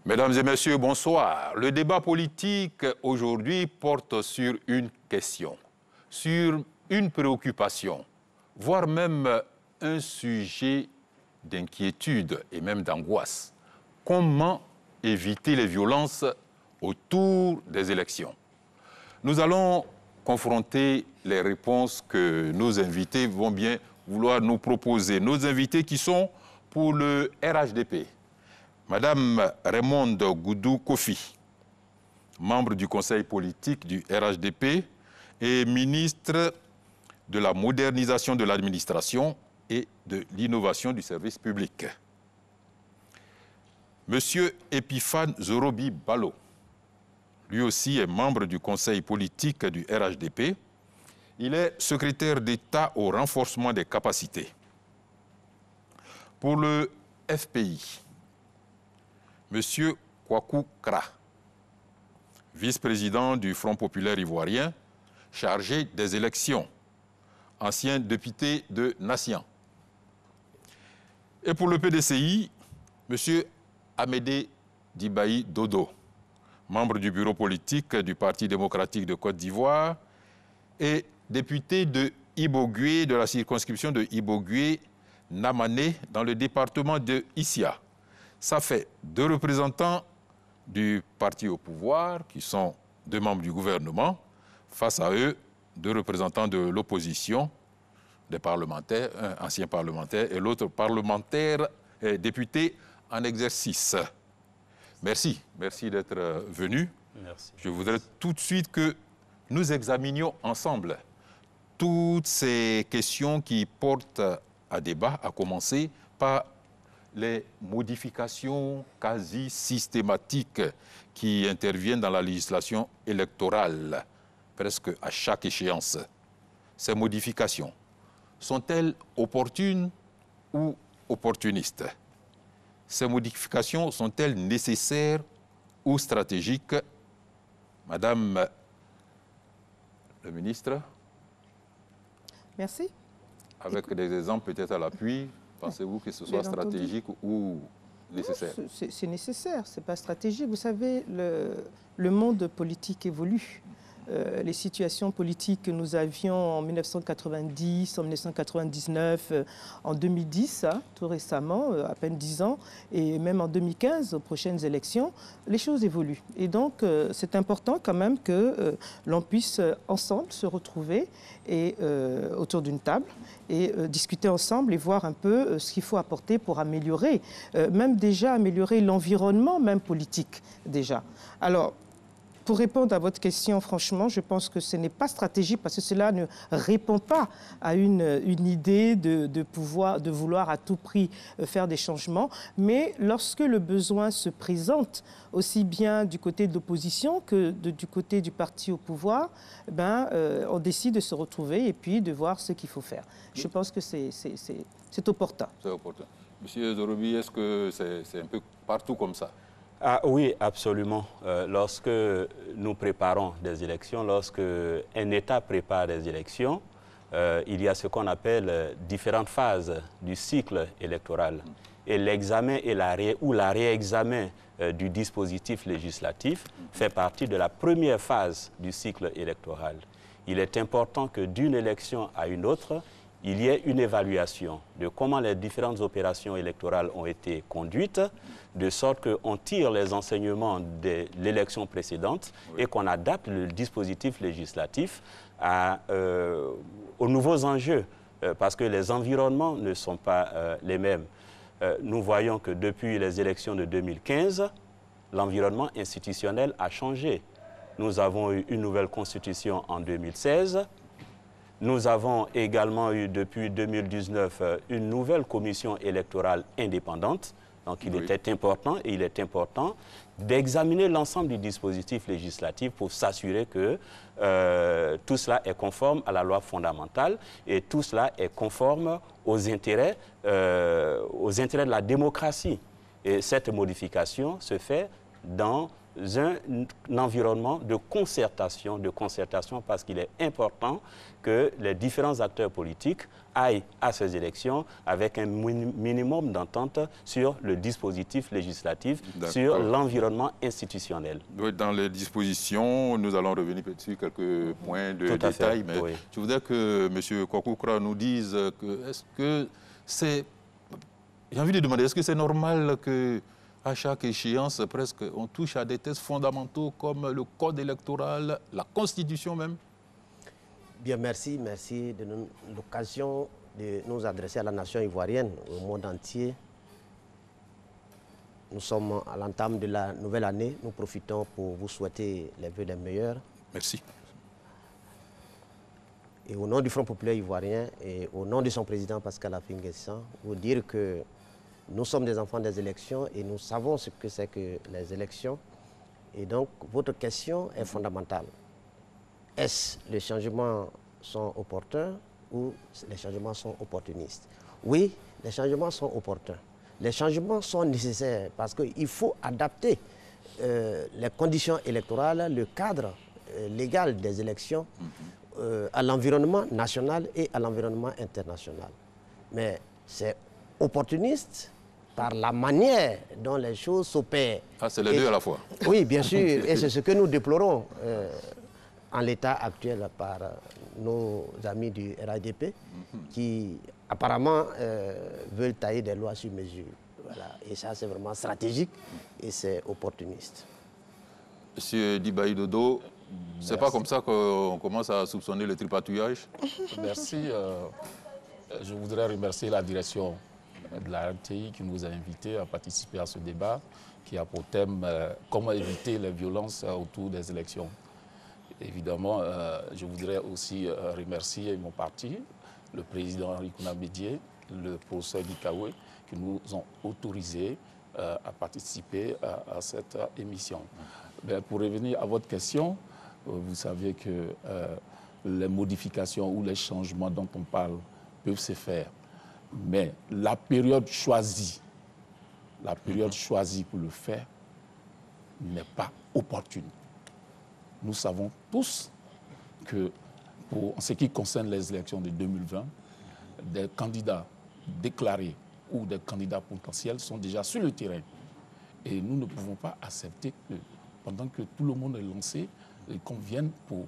Mesdames et messieurs, bonsoir. Le débat politique aujourd'hui porte sur une question, sur une préoccupation, voire même un sujet d'inquiétude et même d'angoisse. Comment éviter les violences autour des élections? Nous allons confronter les réponses que nos invités vont bien vouloir nous proposer. Nos invités qui sont pour le RHDP. Madame Raymonde Goudou Kofi, membre du conseil politique du RHDP et ministre de la modernisation de l'administration et de l'innovation du service public. Monsieur Epiphane Zorobi Balo, lui aussi est membre du conseil politique du RHDP. Il est secrétaire d'État au renforcement des capacités. Pour le FPI, Monsieur Kwaku Kra, vice-président du Front populaire ivoirien, chargé des élections, ancien député de Nassian. Et pour le PDCI, Monsieur Amédée Dibaï Dodo, membre du bureau politique du Parti démocratique de Côte d'Ivoire et député de Ibogué, de la circonscription de Ibogué-Namané, dans le département de Issia. Ça fait 2 représentants du parti au pouvoir, qui sont 2 membres du gouvernement. Face à eux, 2 représentants de l'opposition, des parlementaires, un ancien parlementaire et l'autre parlementaire député en exercice. Merci, merci d'être venu. Merci. Je voudrais tout de suite que nous examinions ensemble toutes ces questions qui portent à débat, à commencer par les modifications quasi systématiques qui interviennent dans la législation électorale, presque à chaque échéance. Ces modifications, sont-elles opportunes ou opportunistes? Ces modifications sont-elles nécessaires ou stratégiques? Madame le ministre. Merci. Avec des exemples peut-être à l'appui, pensez-vous que ce soit stratégique ou nécessaire? C'est nécessaire, ce n'est pas stratégique. Vous savez, le monde politique évolue. Les situations politiques que nous avions en 1990, en 1999, en 2010, hein, tout récemment, à peine 10 ans, et même en 2015, aux prochaines élections, les choses évoluent. Et donc, c'est important quand même que l'on puisse ensemble se retrouver et, autour d'une table et discuter ensemble et voir un peu ce qu'il faut apporter pour améliorer, même déjà améliorer l'environnement même politique déjà. Alors, pour répondre à votre question, franchement, je pense que ce n'est pas stratégique parce que cela ne répond pas à une idée de vouloir à tout prix faire des changements. Mais lorsque le besoin se présente, aussi bien du côté de l'opposition que du côté du parti au pouvoir, on décide de se retrouver et puis de voir ce qu'il faut faire. Je pense que c'est opportun. C'est opportun. Monsieur Zorobi, est-ce que c'est un peu partout comme ça? Ah, oui, absolument. Lorsque nous préparons des élections, lorsque un État prépare des élections, il y a ce qu'on appelle différentes phases du cycle électoral. Et l'examen ou la réexamen du dispositif législatif fait partie de la première phase du cycle électoral. Il est important que d'une élection à une autre, il y ait une évaluation de comment les différentes opérations électorales ont été conduites, de sorte qu'on tire les enseignements de l'élection précédente et qu'on adapte le dispositif législatif aux nouveaux enjeux, parce que les environnements ne sont pas les mêmes. Nous voyons que depuis les élections de 2015, l'environnement institutionnel a changé. Nous avons eu une nouvelle constitution en 2016. Nous avons également eu depuis 2019 une nouvelle commission électorale indépendante. Donc il était important et il est important d'examiner l'ensemble du dispositif législatif pour s'assurer que tout cela est conforme à la loi fondamentale et tout cela est conforme aux intérêts de la démocratie. Et cette modification se fait dans un environnement de concertation parce qu'il est important que les différents acteurs politiques aillent à ces élections avec un minimum d'entente sur le dispositif législatif, sur l'environnement institutionnel. Oui, dans les dispositions, nous allons revenir sur quelques points de détail, mais oui. Je voudrais que M. Kwaku-Kra nous dise que est-ce que c'est... J'ai envie de demander, est-ce que c'est normal que à chaque échéance, presque, on touche à des textes fondamentaux comme le code électoral, la Constitution même? Bien, merci de l'occasion de nous adresser à la nation ivoirienne, au monde entier. Nous sommes à l'entame de la nouvelle année. Nous profitons pour vous souhaiter les vœux les meilleurs. Merci. Et au nom du Front populaire ivoirien et au nom de son président Pascal Affi N'Guessan, vous dire que nous sommes des enfants des élections et nous savons ce que c'est que les élections. Et donc, votre question est fondamentale. Est-ce que les changements sont opportuns ou les changements sont opportunistes? Oui, les changements sont opportuns. Les changements sont nécessaires parce qu'il faut adapter les conditions électorales, le cadre légal des élections à l'environnement national et à l'environnement international. Mais c'est opportuniste par la manière dont les choses s'opèrent. Ah, c'est les deux à la fois. Oui, bien sûr, et c'est ce que nous déplorons en l'état actuel par nos amis du RADP qui apparemment veulent tailler des lois sur mesure. Voilà. Et ça, c'est vraiment stratégique et c'est opportuniste. Monsieur Dibaï Dodo, c'est pas comme ça qu'on commence à soupçonner le tripatouillage? Merci. Je voudrais remercier la direction de la RTI qui nous a invités à participer à ce débat qui a pour thème comment éviter les violences autour des élections. Évidemment, je voudrais aussi remercier mon parti, le président Henri Konan Bédié, le professeur Guy Kaoué, qui nous ont autorisés à participer à cette émission. Mais pour revenir à votre question, vous savez que les modifications ou les changements dont on parle peuvent se faire. Mais la période choisie pour le faire n'est pas opportune. Nous savons tous que, en ce qui concerne les élections de 2020, des candidats déclarés ou des candidats potentiels sont déjà sur le terrain. Et nous ne pouvons pas accepter que, pendant que tout le monde est lancé, qu'on vienne pour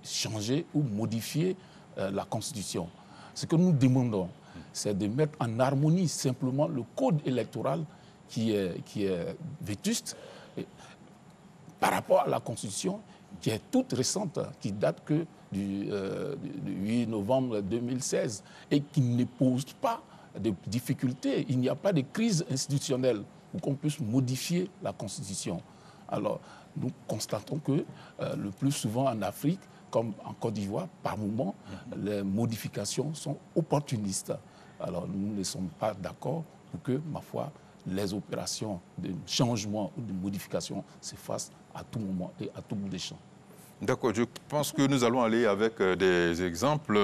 changer ou modifier la Constitution. Ce que nous demandons, c'est de mettre en harmonie simplement le code électoral qui est vétuste par rapport à la Constitution qui est toute récente, qui date que du 8 novembre 2016 et qui ne pose pas de difficultés. Il n'y a pas de crise institutionnelle pour qu'on puisse modifier la Constitution. Alors, nous constatons que le plus souvent en Afrique, comme en Côte d'Ivoire, par moment, les modifications sont opportunistes. Alors, nous ne sommes pas d'accord pour que, ma foi, les opérations de changement ou de modification se fassent à tout moment et à tout bout des champs. D'accord, je pense que nous allons aller avec des exemples.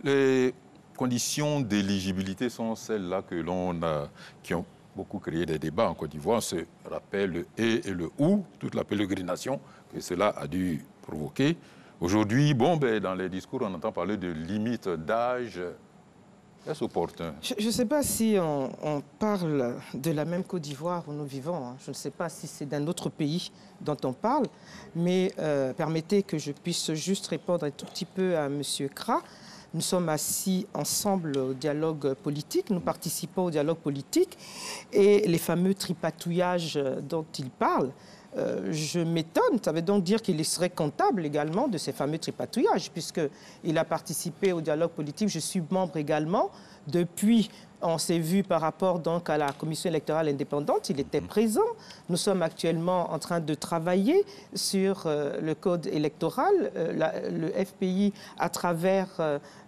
Les conditions d'éligibilité sont celles-là que qui ont beaucoup créé des débats en Côte d'Ivoire. On se rappelle le « et » et le « ou », toute la pérégrination que cela a dû provoquer. Aujourd'hui, dans les discours, on entend parler de limite d'âge. Est-ce opportun? Je ne sais pas si on parle de la même Côte d'Ivoire où nous vivons. Hein. Je ne sais pas si c'est d'un autre pays dont on parle. Mais permettez que je puisse juste répondre un tout petit peu à M. Kra. Nous sommes assis ensemble au dialogue politique. Nous participons au dialogue politique. Et les fameux tripatouillages dont il parle, je m'étonne. Ça veut donc dire qu'il serait comptable également de ces fameux tripatouillages, puisqu'il a participé au dialogue politique. Je suis membre également. Depuis, on s'est vu par rapport donc à la commission électorale indépendante. Il était présent. Nous sommes actuellement en train de travailler sur le code électoral. Le FPI, à travers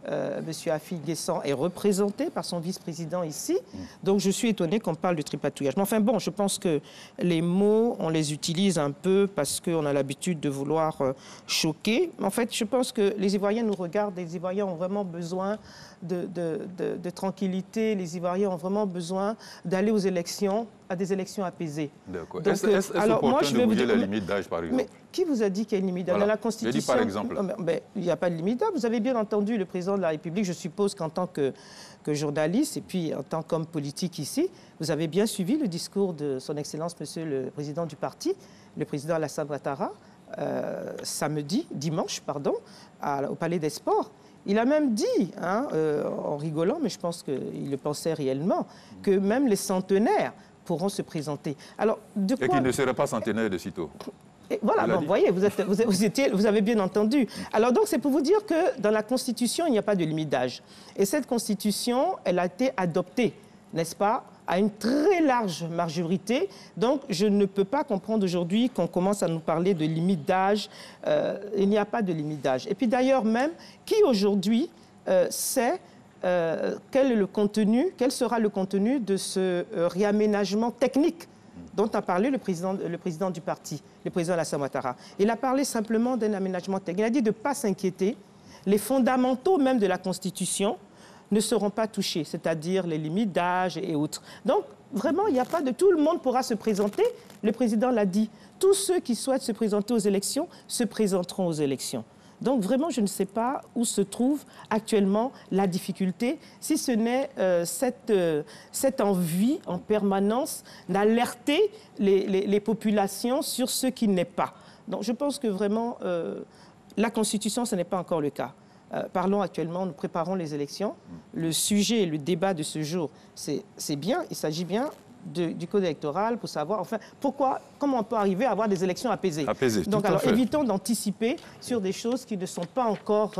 M. Affi N'Guessan, est représenté par son vice-président ici. Donc je suis étonnée qu'on parle de tripatouillage. Mais enfin bon, je pense que les mots, on les utilise un peu parce qu'on a l'habitude de vouloir choquer. En fait, je pense que les Ivoiriens nous regardent. Les Ivoiriens ont vraiment besoin de de tranquillité. Les Ivoiriens ont vraiment besoin d'aller aux élections, à des élections apaisées. D'accord. Est-ce opportun de bouger la limite d'âge, par exemple? Mais qui vous a dit qu'il y a une limite d'âge? Dans la Constitution, je dis par exemple. Il n'y a pas de limite d'âge. Vous avez bien entendu le président de la République, je suppose qu'en tant que journaliste et puis en tant qu'homme politique ici, vous avez bien suivi le discours de son Excellence, Monsieur le Président du parti, le président Alassane Ouattara, dimanche, au Palais des Sports. Il a même dit, en rigolant, mais je pense qu'il le pensait réellement, que même les centenaires pourront se présenter. Alors, et qu'il ne serait pas centenaire de sitôt. Et voilà, bon, vous voyez, vous avez bien entendu. Alors donc, c'est pour vous dire que dans la Constitution, il n'y a pas de limite d'âge. Et cette Constitution, elle a été adoptée, n'est-ce pas, à une très large majorité. Donc, je ne peux pas comprendre aujourd'hui qu'on commence à nous parler de limite d'âge. Il n'y a pas de limite d'âge. Et puis d'ailleurs même, qui aujourd'hui sait quel sera le contenu de ce réaménagement technique dont a parlé le président du parti, le président Alassane Ouattara. Il a parlé simplement d'un aménagement technique. Il a dit de ne pas s'inquiéter. Les fondamentaux même de la Constitution ne seront pas touchés, c'est-à-dire les limites d'âge et autres. Donc, vraiment, il n'y a pas de... Tout le monde pourra se présenter. Le président l'a dit. Tous ceux qui souhaitent se présenter aux élections se présenteront aux élections. Donc, vraiment, je ne sais pas où se trouve actuellement la difficulté, si ce n'est cette envie en permanence d'alerter les populations sur ce qui n'est pas. Donc, je pense que vraiment, la Constitution, ce n'est pas encore le cas. Parlons actuellement, nous préparons les élections. Le sujet, le débat de ce jour, c'est bien, il s'agit bien du code électoral pour savoir, enfin, comment on peut arriver à avoir des élections apaisées. Donc, alors, évitons d'anticiper sur des choses qui ne sont pas encore,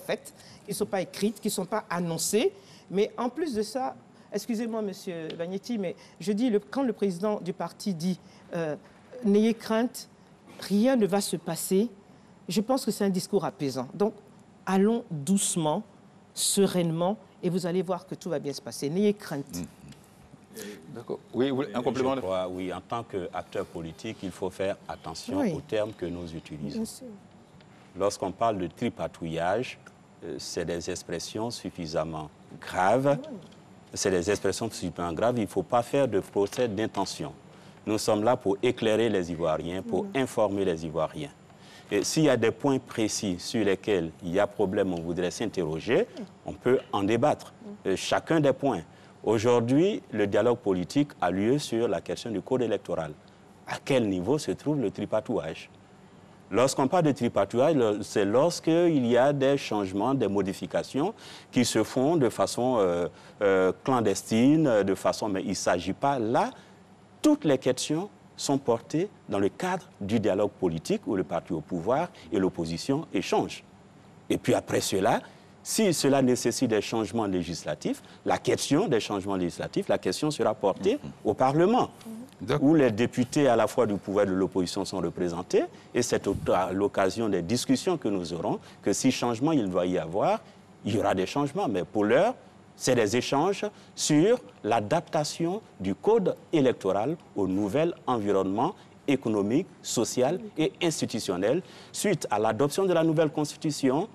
faites, qui ne sont pas écrites, qui ne sont pas annoncées. Mais en plus de ça, excusez-moi, Monsieur Bagnetti, mais je dis, quand le président du parti dit « n'ayez crainte, rien ne va se passer », je pense que c'est un discours apaisant. Donc, allons doucement, sereinement, et vous allez voir que tout va bien se passer. N'ayez crainte. D'accord. Oui, un complément. Je crois, oui, en tant qu'acteur politique, il faut faire attention aux termes que nous utilisons. Lorsqu'on parle de tripatouillage, c'est des expressions suffisamment graves. C'est des expressions suffisamment graves. Il ne faut pas faire de procès d'intention. Nous sommes là pour éclairer les Ivoiriens, pour informer les Ivoiriens. Et s'il y a des points précis sur lesquels il y a problème, on voudrait s'interroger, on peut en débattre. Chacun des points. Aujourd'hui, le dialogue politique a lieu sur la question du code électoral. À quel niveau se trouve le tripatouage? Lorsqu'on parle de tripatouage, c'est lorsqu'il y a des changements, des modifications qui se font de façon clandestine, mais il ne s'agit pas là. Toutes les questions sont portées dans le cadre du dialogue politique où le parti au pouvoir et l'opposition échangent. Et puis après cela, si cela nécessite des changements législatifs, la question des changements législatifs, la question sera portée au Parlement, où les députés à la fois du pouvoir et de l'opposition sont représentés. Et c'est à l'occasion des discussions que nous aurons que si changement il doit y avoir, il y aura des changements. Mais pour l'heure, c'est des échanges sur l'adaptation du code électoral au nouvel environnement économique, social et institutionnel suite à l'adoption de la nouvelle constitution,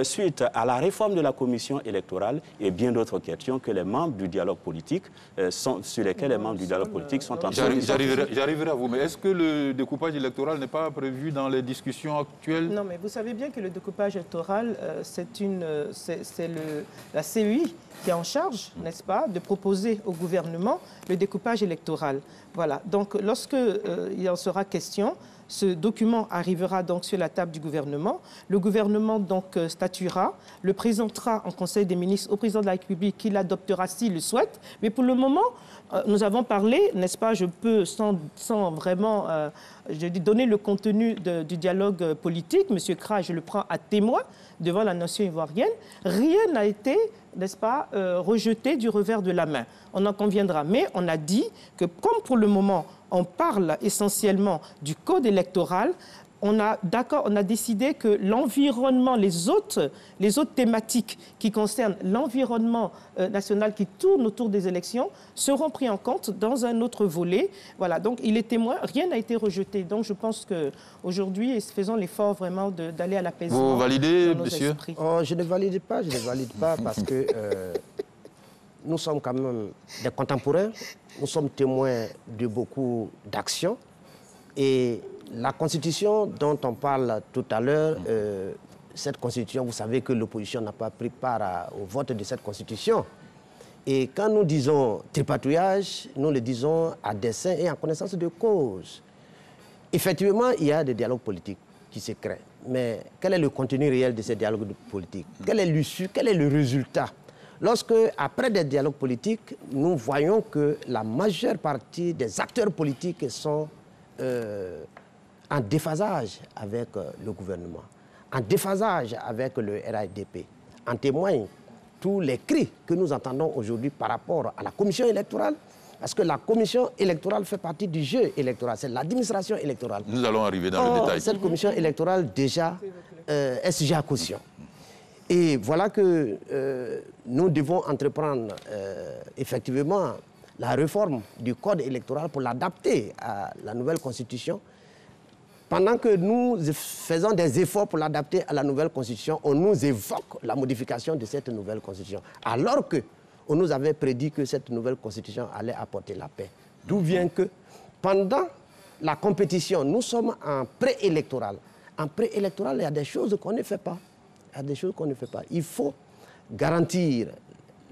suite à la réforme de la commission électorale et bien d'autres questions que les membres du dialogue politique sur lesquelles les membres du dialogue politique sont en train de... J'arriverai à vous, mais est-ce que le découpage électoral n'est pas prévu dans les discussions actuelles? Non, mais vous savez bien que le découpage électoral, c'est la CEI qui est en charge, n'est-ce pas, de proposer au gouvernement le découpage électoral. Voilà, donc lorsque il en sera question, ce document arrivera donc sur la table du gouvernement. Le gouvernement donc statuera, le présentera en Conseil des ministres au président de la République qui l'adoptera s'il le souhaite. Mais pour le moment, nous avons parlé, n'est-ce pas, je peux sans vraiment donner le contenu du dialogue politique. Monsieur Kra, je le prends à témoin devant la nation ivoirienne. Rien n'a été, n'est-ce pas, rejeté du revers de la main. On en conviendra. Mais on a dit que comme pour le moment, on parle essentiellement du code électoral, on a décidé que l'environnement, les autres thématiques qui concernent l'environnement national qui tourne autour des élections seront pris en compte dans un autre volet. Voilà, donc il est témoin, rien n'a été rejeté. Donc je pense qu'aujourd'hui, faisons l'effort vraiment d'aller à l'apaisement. Vous validez, dans monsieur? je ne valide pas parce que nous sommes quand même des contemporains, nous sommes témoins de beaucoup d'actions. Et la Constitution dont on parle tout à l'heure, cette Constitution, vous savez que l'opposition n'a pas pris part au vote de cette Constitution. Et quand nous disons tripatouillage, nous le disons à dessein et en connaissance de cause. Effectivement, il y a des dialogues politiques qui se créent. Mais quel est le contenu réel de ces dialogues politiques? Quelle est l'issue? Quel est le résultat? Lorsque, après des dialogues politiques, nous voyons que la majeure partie des acteurs politiques sont en déphasage avec le gouvernement, en déphasage avec le RADP. En témoignent tous les cris que nous entendons aujourd'hui par rapport à la commission électorale, parce que la commission électorale fait partie du jeu électoral, c'est l'administration électorale. Nous allons arriver dans le détail. Cette commission électorale déjà est sujet à caution. Et voilà que nous devons entreprendre effectivement la réforme du code électoral pour l'adapter à la nouvelle constitution. Pendant que nous faisons des efforts pour l'adapter à la nouvelle constitution, on nous évoque la modification de cette nouvelle constitution. Alors qu'on nous avait prédit que cette nouvelle constitution allait apporter la paix. D'où vient que pendant la compétition, nous sommes en préélectoral. En préélectoral, il y a des choses qu'on ne fait pas. Il y a des choses qu'on ne fait pas. Il faut garantir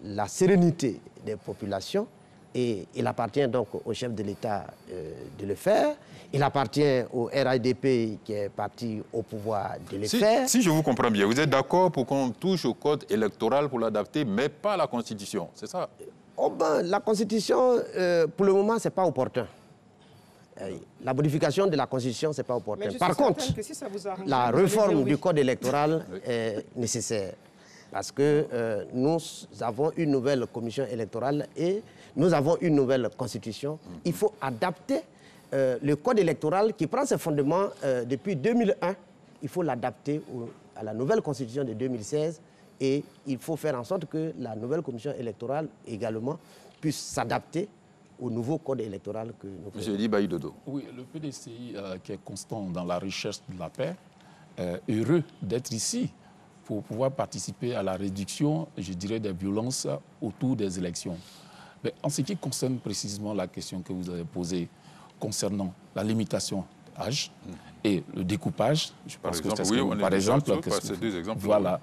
la sérénité des populations. Et il appartient donc au chef de l'État de le faire. Il appartient au RADP qui est parti au pouvoir de le faire. Si je vous comprends bien, vous êtes d'accord pour qu'on touche au code électoral pour l'adapter, mais pas à la Constitution, c'est ça? La Constitution, pour le moment, ce n'est pas opportun. La modification de la Constitution, ce n'est pas opportun. Par contre, si ça vous arrange, la réforme du code électoral est nécessaire. Parce que nous avons une nouvelle commission électorale et nous avons une nouvelle constitution. Il faut adapter le code électoral qui prend ses fondements depuis 2001. Il faut l'adapter à la nouvelle constitution de 2016 et il faut faire en sorte que la nouvelle commission électorale également puisse s'adapter au nouveau code électoral que nous faisons. Monsieur Dibaï Dodo. Oui, le PDCI qui est constant dans la recherche de la paix, heureux d'être ici pour pouvoir participer à la réduction, je dirais, des violences autour des élections. Mais en ce qui concerne précisément la question que vous avez posée concernant la limitation d'âge et le découpage, je pense que c'est ce que, par exemple, ces deux exemples. Voilà,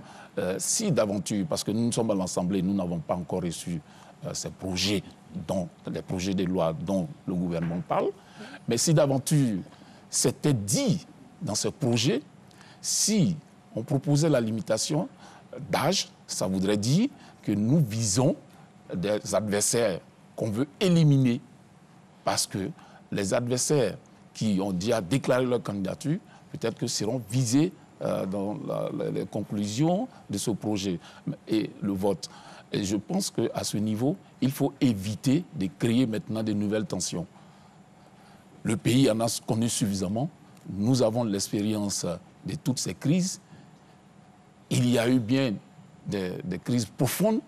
si d'aventure, parce que nous sommes à l'Assemblée, nous n'avons pas encore reçu ces projets, les projets de loi dont le gouvernement parle, mais si d'aventure c'était dit dans ce projet, si on proposait la limitation d'âge, ça voudrait dire que nous visons des adversaires qu'on veut éliminer parce que les adversaires qui ont déjà déclaré leur candidature, peut-être que seront visés dans les conclusions de ce projet et le vote. Et je pense qu'à ce niveau, il faut éviter de créer maintenant de nouvelles tensions. Le pays en a connu suffisamment. Nous avons l'expérience de toutes ces crises. Il y a eu bien des crises profondes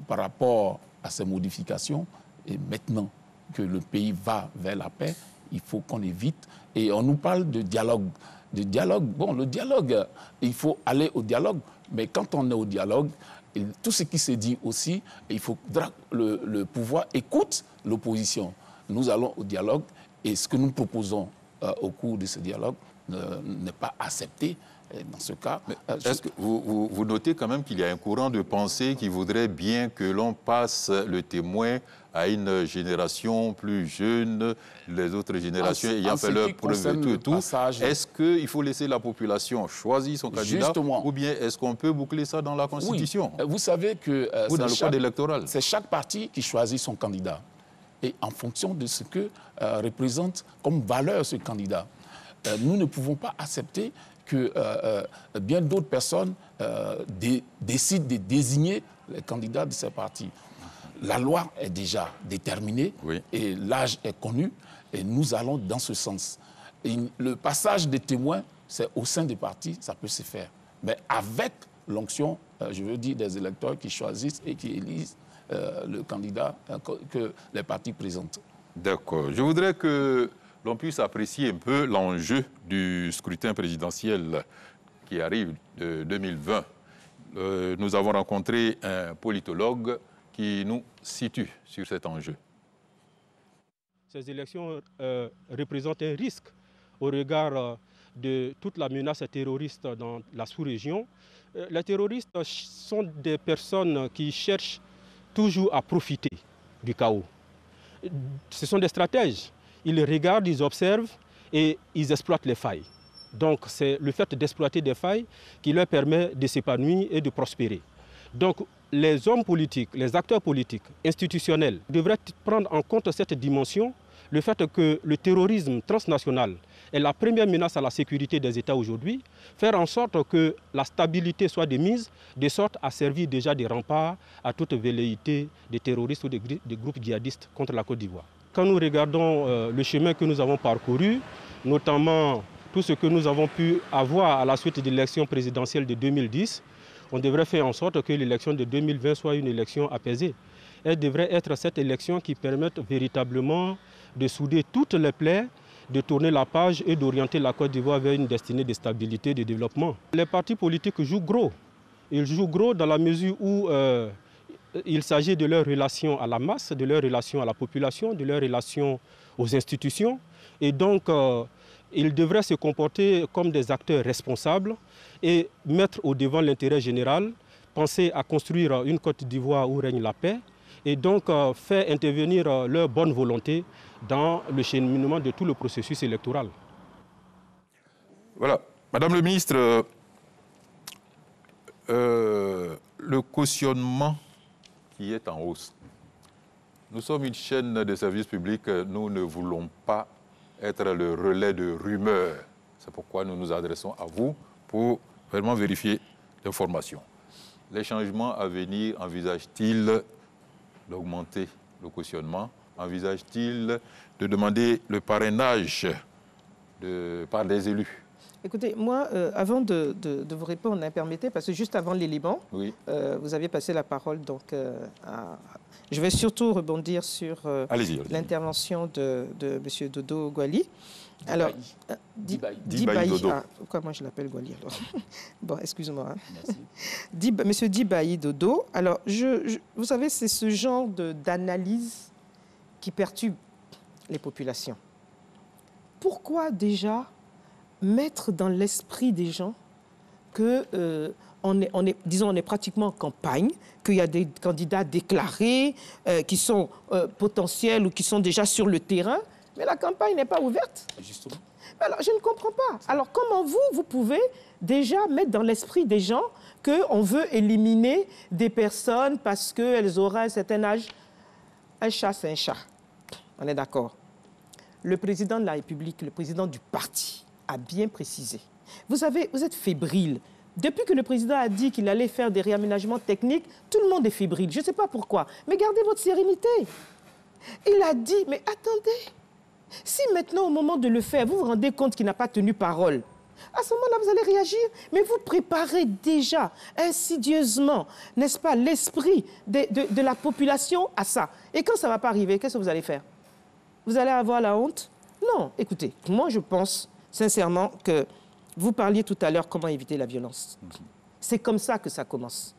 par rapport à ces modifications. Et maintenant que le pays va vers la paix, il faut qu'on évite. Et on nous parle de dialogue. Bon, le dialogue, il faut aller au dialogue. Mais quand on est au dialogue, tout ce qui se dit aussi, il faudra que le pouvoir écoute l'opposition. Nous allons au dialogue et ce que nous proposons au cours de ce dialogue n'est pas accepté. Dans ce cas, est-ce que vous notez quand même qu'il y a un courant de pensée qui voudrait bien que l'on passe le témoin à une génération plus jeune, les autres générations ayant fait leur preuve et tout. Est-ce qu'il faut laisser la population choisir son candidat ou bien est-ce qu'on peut boucler ça dans la Constitution? Oui. Vous savez que ou dans le code électoral. C'est chaque parti qui choisit son candidat et en fonction de ce que représente comme valeur ce candidat. Nous ne pouvons pas accepter que bien d'autres personnes décident de désigner les candidats de ces partis. La loi est déjà déterminée et l'âge est connu et nous allons dans ce sens. Et le passage des témoins c'est au sein des partis, ça peut se faire. Mais avec l'onction, je veux dire, des électeurs qui choisissent et qui élisent le candidat que les partis présentent. D'accord. Je voudrais que l'on puisse apprécier un peu l'enjeu du scrutin présidentiel qui arrive de 2020. Nous avons rencontré un politologue qui nous situe sur cet enjeu. Ces élections représentent un risque au regard de toute la menace terroriste dans la sous-région. Les terroristes sont des personnes qui cherchent toujours à profiter du chaos. Ce sont des stratèges. Ils regardent, ils observent et ils exploitent les failles. Donc c'est le fait d'exploiter des failles qui leur permet de s'épanouir et de prospérer. Donc les hommes politiques, les acteurs politiques, institutionnels devraient prendre en compte cette dimension, le fait que le terrorisme transnational est la première menace à la sécurité des États aujourd'hui, faire en sorte que la stabilité soit de mise, de sorte à servir déjà des remparts à toute velléité des terroristes ou des groupes djihadistes contre la Côte d'Ivoire. Quand nous regardons le chemin que nous avons parcouru, notamment tout ce que nous avons pu avoir à la suite de l'élection présidentielle de 2010, on devrait faire en sorte que l'élection de 2020 soit une élection apaisée. Elle devrait être cette élection qui permette véritablement de souder toutes les plaies, de tourner la page et d'orienter la Côte d'Ivoire vers une destinée de stabilité et de développement. Les partis politiques jouent gros. Ils jouent gros dans la mesure où il s'agit de leur relation à la masse, de leur relation à la population, de leur relation aux institutions. Et donc, ils devraient se comporter comme des acteurs responsables et mettre au devant l'intérêt général, penser à construire une Côte d'Ivoire où règne la paix et donc faire intervenir leur bonne volonté dans le cheminement de tout le processus électoral. Voilà. Madame le ministre, le cautionnement qui est en hausse. Nous sommes une chaîne de services publics, nous ne voulons pas être le relais de rumeurs. C'est pourquoi nous nous adressons à vous pour vraiment vérifier l'information. Les changements à venir envisagent-ils d'augmenter le cautionnement? Envisage-t-il de demander le parrainage par des élus? Écoutez, moi, avant de vous répondre, permettez, parce que juste avant l'élément, oui. Vous aviez passé la parole, donc je vais surtout rebondir sur l'intervention de M. Dodo Gwali. Alors, Dibaï Dodo. Pourquoi moi je l'appelle Gwali alors? Bon, excuse-moi. Hein. Monsieur Dibaï Dodo. Alors, vous savez, c'est ce genre d'analyse qui perturbe les populations. Pourquoi déjà mettre dans l'esprit des gens que on est pratiquement en campagne, qu'il y a des candidats déclarés qui sont potentiels ou qui sont déjà sur le terrain, mais la campagne n'est pas ouverte. Justement. Alors, je ne comprends pas. Alors, comment vous pouvez déjà mettre dans l'esprit des gens qu'on veut éliminer des personnes parce qu'elles auraient un certain âge? Un chat, c'est un chat. On est d'accord. Le président de la République, le président du parti, a bien précisé. Vous êtes fébrile. Depuis que le président a dit qu'il allait faire des réaménagements techniques, tout le monde est fébrile. Je ne sais pas pourquoi. Mais gardez votre sérénité. Il a dit, mais attendez, si maintenant, au moment de le faire, vous vous rendez compte qu'il n'a pas tenu parole, à ce moment-là, vous allez réagir. Mais vous préparez déjà insidieusement, n'est-ce pas, l'esprit de la population à ça. Et quand ça ne va pas arriver, qu'est-ce que vous allez faire? Vous allez avoir la honte? Non, écoutez, moi je pense sincèrement que vous parliez tout à l'heure comment éviter la violence. C'est comme ça que ça commence.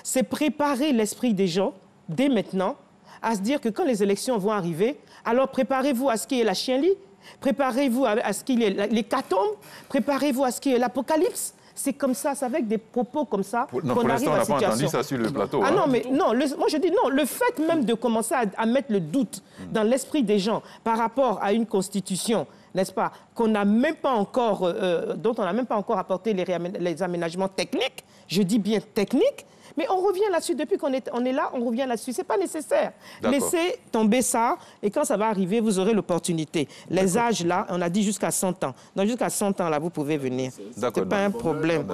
C'est préparer l'esprit des gens, dès maintenant, à se dire que quand les élections vont arriver, alors préparez-vous à ce qu'il y ait la chienlit, préparez-vous à ce qu'il y ait l'hécatombe, préparez-vous à ce qu'il y ait l'apocalypse. C'est comme ça, c'est avec des propos comme ça qu'on arrive à la situation. Pour l'instant, on n'a pas entendu ça sur le plateau. Ah non, mais non, moi je dis non, le fait même de commencer à mettre le doute dans l'esprit des gens par rapport à une constitution, n'est-ce pas, qu'on n'a même pas encore, dont on n'a même pas encore apporté les aménagements techniques, je dis bien techniques, Mais on revient là-dessus, depuis qu'on est là, on revient là-dessus. Ce n'est pas nécessaire. Laissez tomber ça, et quand ça va arriver, vous aurez l'opportunité. Les âges, là, on a dit jusqu'à 100 ans. Donc jusqu'à 100 ans, là, vous pouvez venir. Ce n'est pas un problème.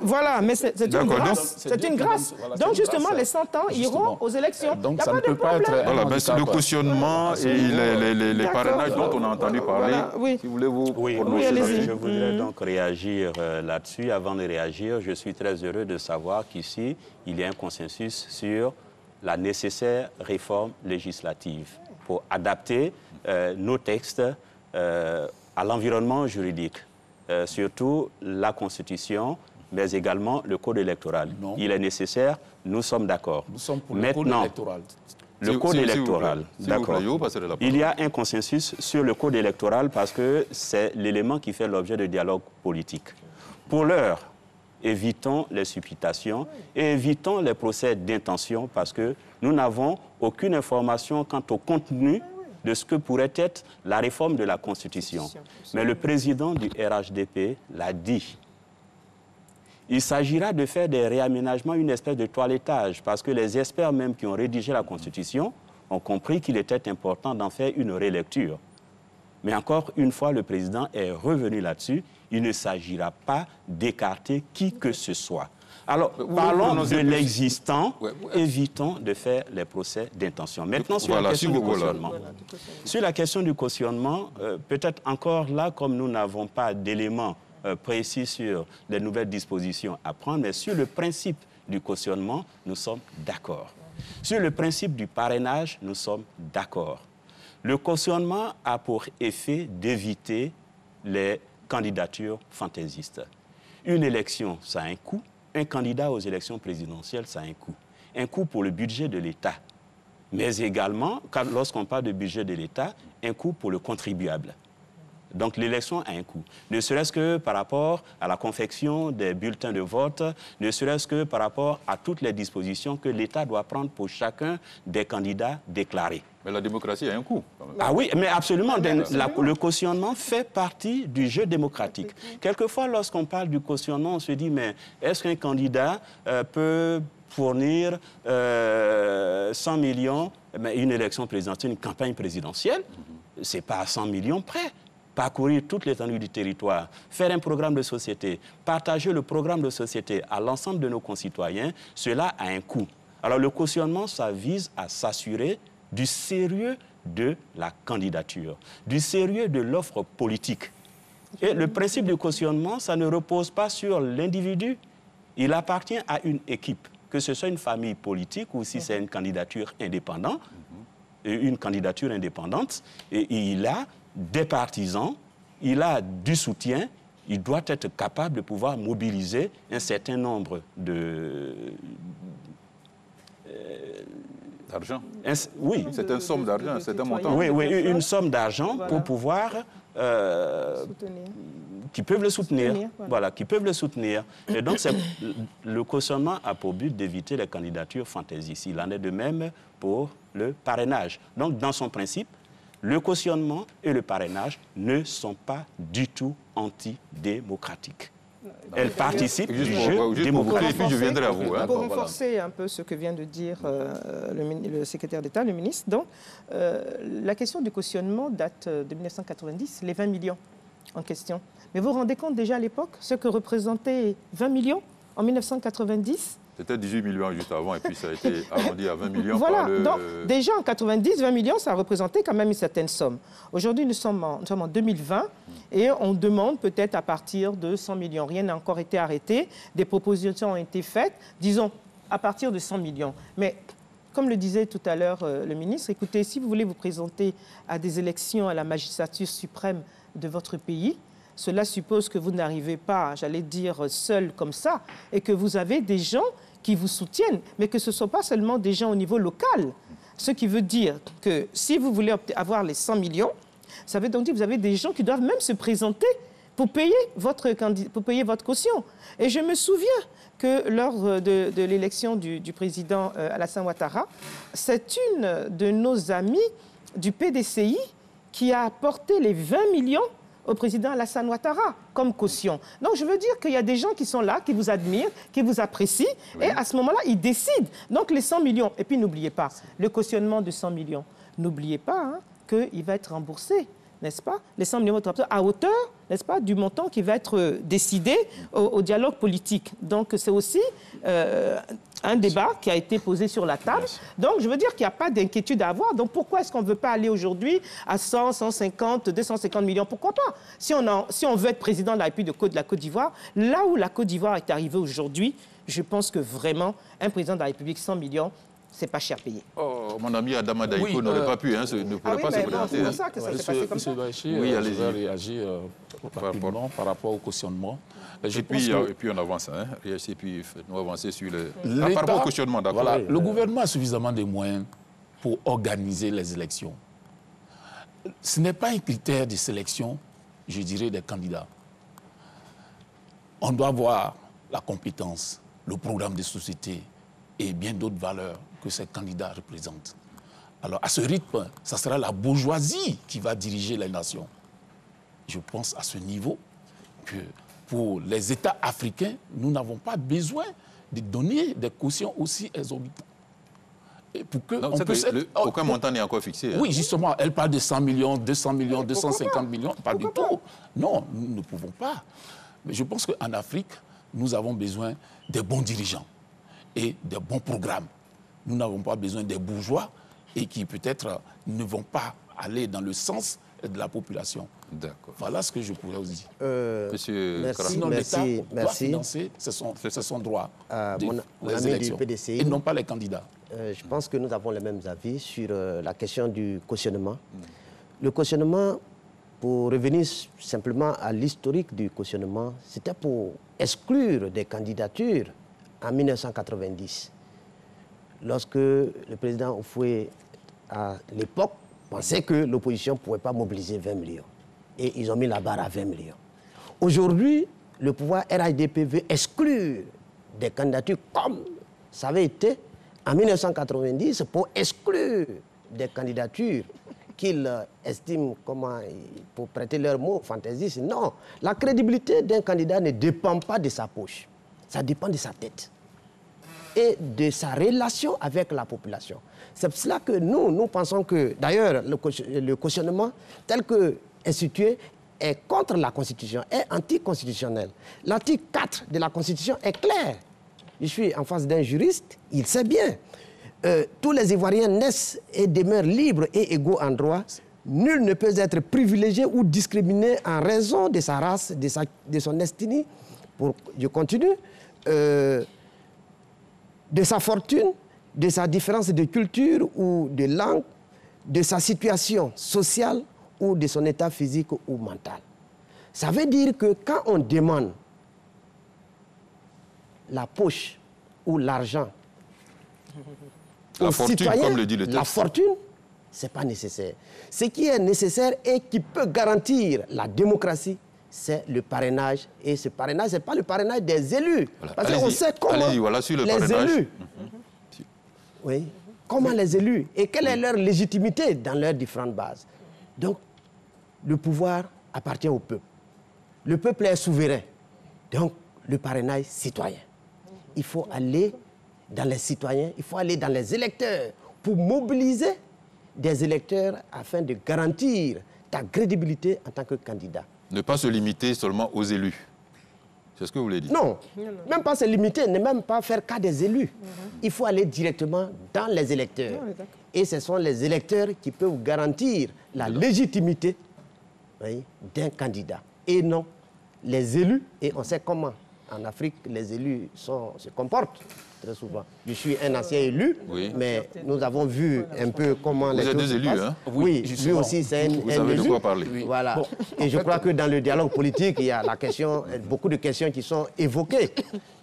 Voilà, mais c'est une grâce. C'est une grâce. Donc justement, les 100 ans iront aux élections. Donc ça ne peut pas être un handicap. Le cautionnement et les parrainages dont on a entendu parler, si vous voulez vous prononcer. Je voudrais donc réagir là-dessus. Avant de réagir, je suis très heureux de savoir qu'ici, il y a un consensus sur la nécessaire réforme législative pour adapter nos textes à l'environnement juridique, surtout la Constitution, mais également le Code électoral. Non. Il est nécessaire, nous sommes d'accord. Nous sommes pour le Code électoral. Le Code électoral, d'accord. Il y a un consensus sur le Code électoral parce que c'est l'élément qui fait l'objet de dialogue politique. Pour l'heure, évitons les supputations et évitons les procès d'intention parce que nous n'avons aucune information quant au contenu de ce que pourrait être la réforme de la Constitution. Mais le président du RHDP l'a dit. Il s'agira de faire des réaménagements, une espèce de toilettage, parce que les experts même qui ont rédigé la Constitution ont compris qu'il était important d'en faire une relecture. Mais encore une fois, le président est revenu là-dessus. Il ne s'agira pas d'écarter qui que ce soit. Alors, parlons de l'existant, évitons de faire les procès d'intention. Maintenant, sur la question du cautionnement. Sur la question du cautionnement, peut-être encore là, comme nous n'avons pas d'éléments précis sur les nouvelles dispositions à prendre, mais sur le principe du cautionnement, nous sommes d'accord. Sur le principe du parrainage, nous sommes d'accord. Le cautionnement a pour effet d'éviter les candidatures fantaisistes. Une élection, ça a un coût. Un candidat aux élections présidentielles, ça a un coût. Un coût pour le budget de l'État. Mais également, lorsqu'on parle de budget de l'État, un coût pour le contribuable. Donc l'élection a un coût. Ne serait-ce que par rapport à la confection des bulletins de vote, ne serait-ce que par rapport à toutes les dispositions que l'État doit prendre pour chacun des candidats déclarés. Mais la démocratie a un coût. Ah oui, mais absolument. Le cautionnement fait partie du jeu démocratique. Quelquefois, lorsqu'on parle du cautionnement, on se dit, mais est-ce qu'un candidat peut fournir 100 millions, mais une élection présidentielle, une campagne présidentielle, c'est pas à 100 millions près. Parcourir toute l'étendue du territoire, faire un programme de société, partager le programme de société à l'ensemble de nos concitoyens, cela a un coût. Alors le cautionnement, ça vise à s'assurer du sérieux de la candidature, du sérieux de l'offre politique. Et le principe du cautionnement, ça ne repose pas sur l'individu. Il appartient à une équipe, que ce soit une famille politique ou si c'est une candidature indépendante, et il a des partisans, il a du soutien, il doit être capable de pouvoir mobiliser un certain nombre d'argent. Oui. C'est une somme d'argent, c'est un montant. Oui, une somme d'argent pour pouvoir... qui peuvent le soutenir. Voilà, qui peuvent le soutenir. Et donc, le cautionnement a pour but d'éviter les candidatures fantaisistes. Il en est de même pour le parrainage. Donc, dans son principe, le cautionnement et le parrainage ne sont pas du tout antidémocratiques. Elles participent du jeu démocratique. Je viendrai à vous. Pour renforcer un peu ce que vient de dire le secrétaire d'État, le ministre, donc, la question du cautionnement date de 1990, les 20 millions en question. Mais vous vous rendez compte déjà à l'époque ce que représentait 20 millions en 1990 ? C'était 18 millions juste avant et puis ça a été arrondi à 20 millions. Voilà, par le... donc déjà en 90, 20 millions, ça représentait quand même une certaine somme. Aujourd'hui, nous sommes en 2020 et on demande peut-être à partir de 100 millions. Rien n'a encore été arrêté, des propositions ont été faites, disons à partir de 100 millions. Mais comme le disait tout à l'heure le ministre, écoutez, si vous voulez vous présenter à des élections à la magistrature suprême de votre pays, cela suppose que vous n'arrivez pas, j'allais dire, seul comme ça, et que vous avez des gens qui vous soutiennent, mais que ce ne sont pas seulement des gens au niveau local. Ce qui veut dire que si vous voulez avoir les 100 millions, ça veut donc dire que vous avez des gens qui doivent même se présenter pour payer votre caution. Et je me souviens que lors de l'élection du président Alassane Ouattara, c'est une de nos amies du PDCI qui a apporté les 20 millions au président Alassane Ouattara comme caution. Donc je veux dire qu'il y a des gens qui sont là, qui vous admirent, qui vous apprécient, et à ce moment-là, ils décident. Donc les 100 millions, et puis n'oubliez pas, le cautionnement de 100 millions, n'oubliez pas hein, qu'il va être remboursé, n'est-ce pas? Les 100 millions vont être à hauteur, n'est-ce pas, du montant qui va être décidé au dialogue politique. Donc c'est aussi un débat qui a été posé sur la table. Donc je veux dire qu'il n'y a pas d'inquiétude à avoir. Donc pourquoi est-ce qu'on ne veut pas aller aujourd'hui à 100, 150, 250 millions? Pourquoi pas? Si on veut être président de la République de la Côte d'Ivoire, là où la Côte d'Ivoire est arrivée aujourd'hui, je pense que vraiment, un président de la République, 100 millions, c'est pas cher payé. Oh, mon ami Adama Daïko n'aurait pas pu, ne pourrait pas se présenter. C'est pour ça que ça s'est passé comme ça. Oui, allez-y. Je vais réagir rapidement par rapport au cautionnement. Et puis on avance, hein, et puis nous avancer sur le... par rapport au cautionnement, d'accord. Voilà, le gouvernement a suffisamment de moyens pour organiser les élections. Ce n'est pas un critère de sélection, je dirais, des candidats. On doit voir la compétence, le programme de société et bien d'autres valeurs que ces candidats représentent. Alors, à ce rythme, ça sera la bourgeoisie qui va diriger les nations. Je pense à ce niveau que pour les États africains, nous n'avons pas besoin de donner des cautions aussi exorbitantes. Et pour que donc, aucun montant n'est encore fixé. Oui, justement, elle parle de 100 millions, 200 millions, 250 millions, pas du tout. Non, nous ne pouvons pas. Mais je pense qu'en Afrique, nous avons besoin des bons dirigeants et des bons programmes. Nous n'avons pas besoin des bourgeois et qui peut-être ne vont pas aller dans le sens de la population. D'accord. Voilà ce que je pourrais vous dire. Monsieur L'État doit financer, c'est son droit, mon les ami élections, du PDCI, et non pas les candidats. Je pense que nous avons les mêmes avis sur la question du cautionnement. Le cautionnement, pour revenir simplement à l'historique du cautionnement, c'était pour exclure des candidatures en 1990. Lorsque le président Houphouët, à l'époque, pensait que l'opposition ne pouvait pas mobiliser 20 millions. Et ils ont mis la barre à 20 millions. Aujourd'hui, le pouvoir RHDP veut exclure des candidatures comme ça avait été en 1990 pour exclure des candidatures qu'ils estiment, pour prêter leurs mots fantaisistes. Non, la crédibilité d'un candidat ne dépend pas de sa poche. Ça dépend de sa tête et de sa relation avec la population. C'est pour cela que nous pensons que, d'ailleurs, le cautionnement tel que institué est contre la Constitution, est anticonstitutionnel. L'article 4 de la Constitution est clair. Je suis en face d'un juriste, il sait bien. Tous les Ivoiriens naissent et demeurent libres et égaux en droit. Nul ne peut être privilégié ou discriminé en raison de sa race, de son ethnie. Je continue. De sa fortune, de sa différence de culture ou de langue, de sa situation sociale ou de son état physique ou mental. Ça veut dire que quand on demande la poche ou l'argent la fortune, citoyens, comme le dit le texte. La fortune, ce n'est pas nécessaire. Ce qui est nécessaire et qui peut garantir la démocratie, c'est le parrainage. Et ce parrainage, ce n'est pas le parrainage des élus. Voilà. Parce qu'on sait comment voilà, sur le les parrainage. élus... Oui, comment les élus et quelle est leur légitimité dans leurs différentes bases. Donc, le pouvoir appartient au peuple. Le peuple est souverain. Donc, le parrainage citoyen. Il faut aller dans les citoyens, il faut aller dans les électeurs pour mobiliser des électeurs afin de garantir ta crédibilité en tant que candidat. Ne pas se limiter seulement aux élus. C'est ce que vous voulez dire? Non, même pas se limiter, ne même pas faire cas des élus. Il faut aller directement dans les électeurs. Et ce sont les électeurs qui peuvent garantir la légitimité d'un candidat. Et non les élus, et on sait comment en Afrique les élus se comportent très souvent. Je suis un ancien élu, mais nous avons vu un peu comment les choses se passent. Vous êtes des élus, hein? Oui, lui aussi c'est un élu. Vous savez de quoi parler. Voilà. Bon, et je crois que dans le dialogue politique, il y a beaucoup de questions qui sont évoquées.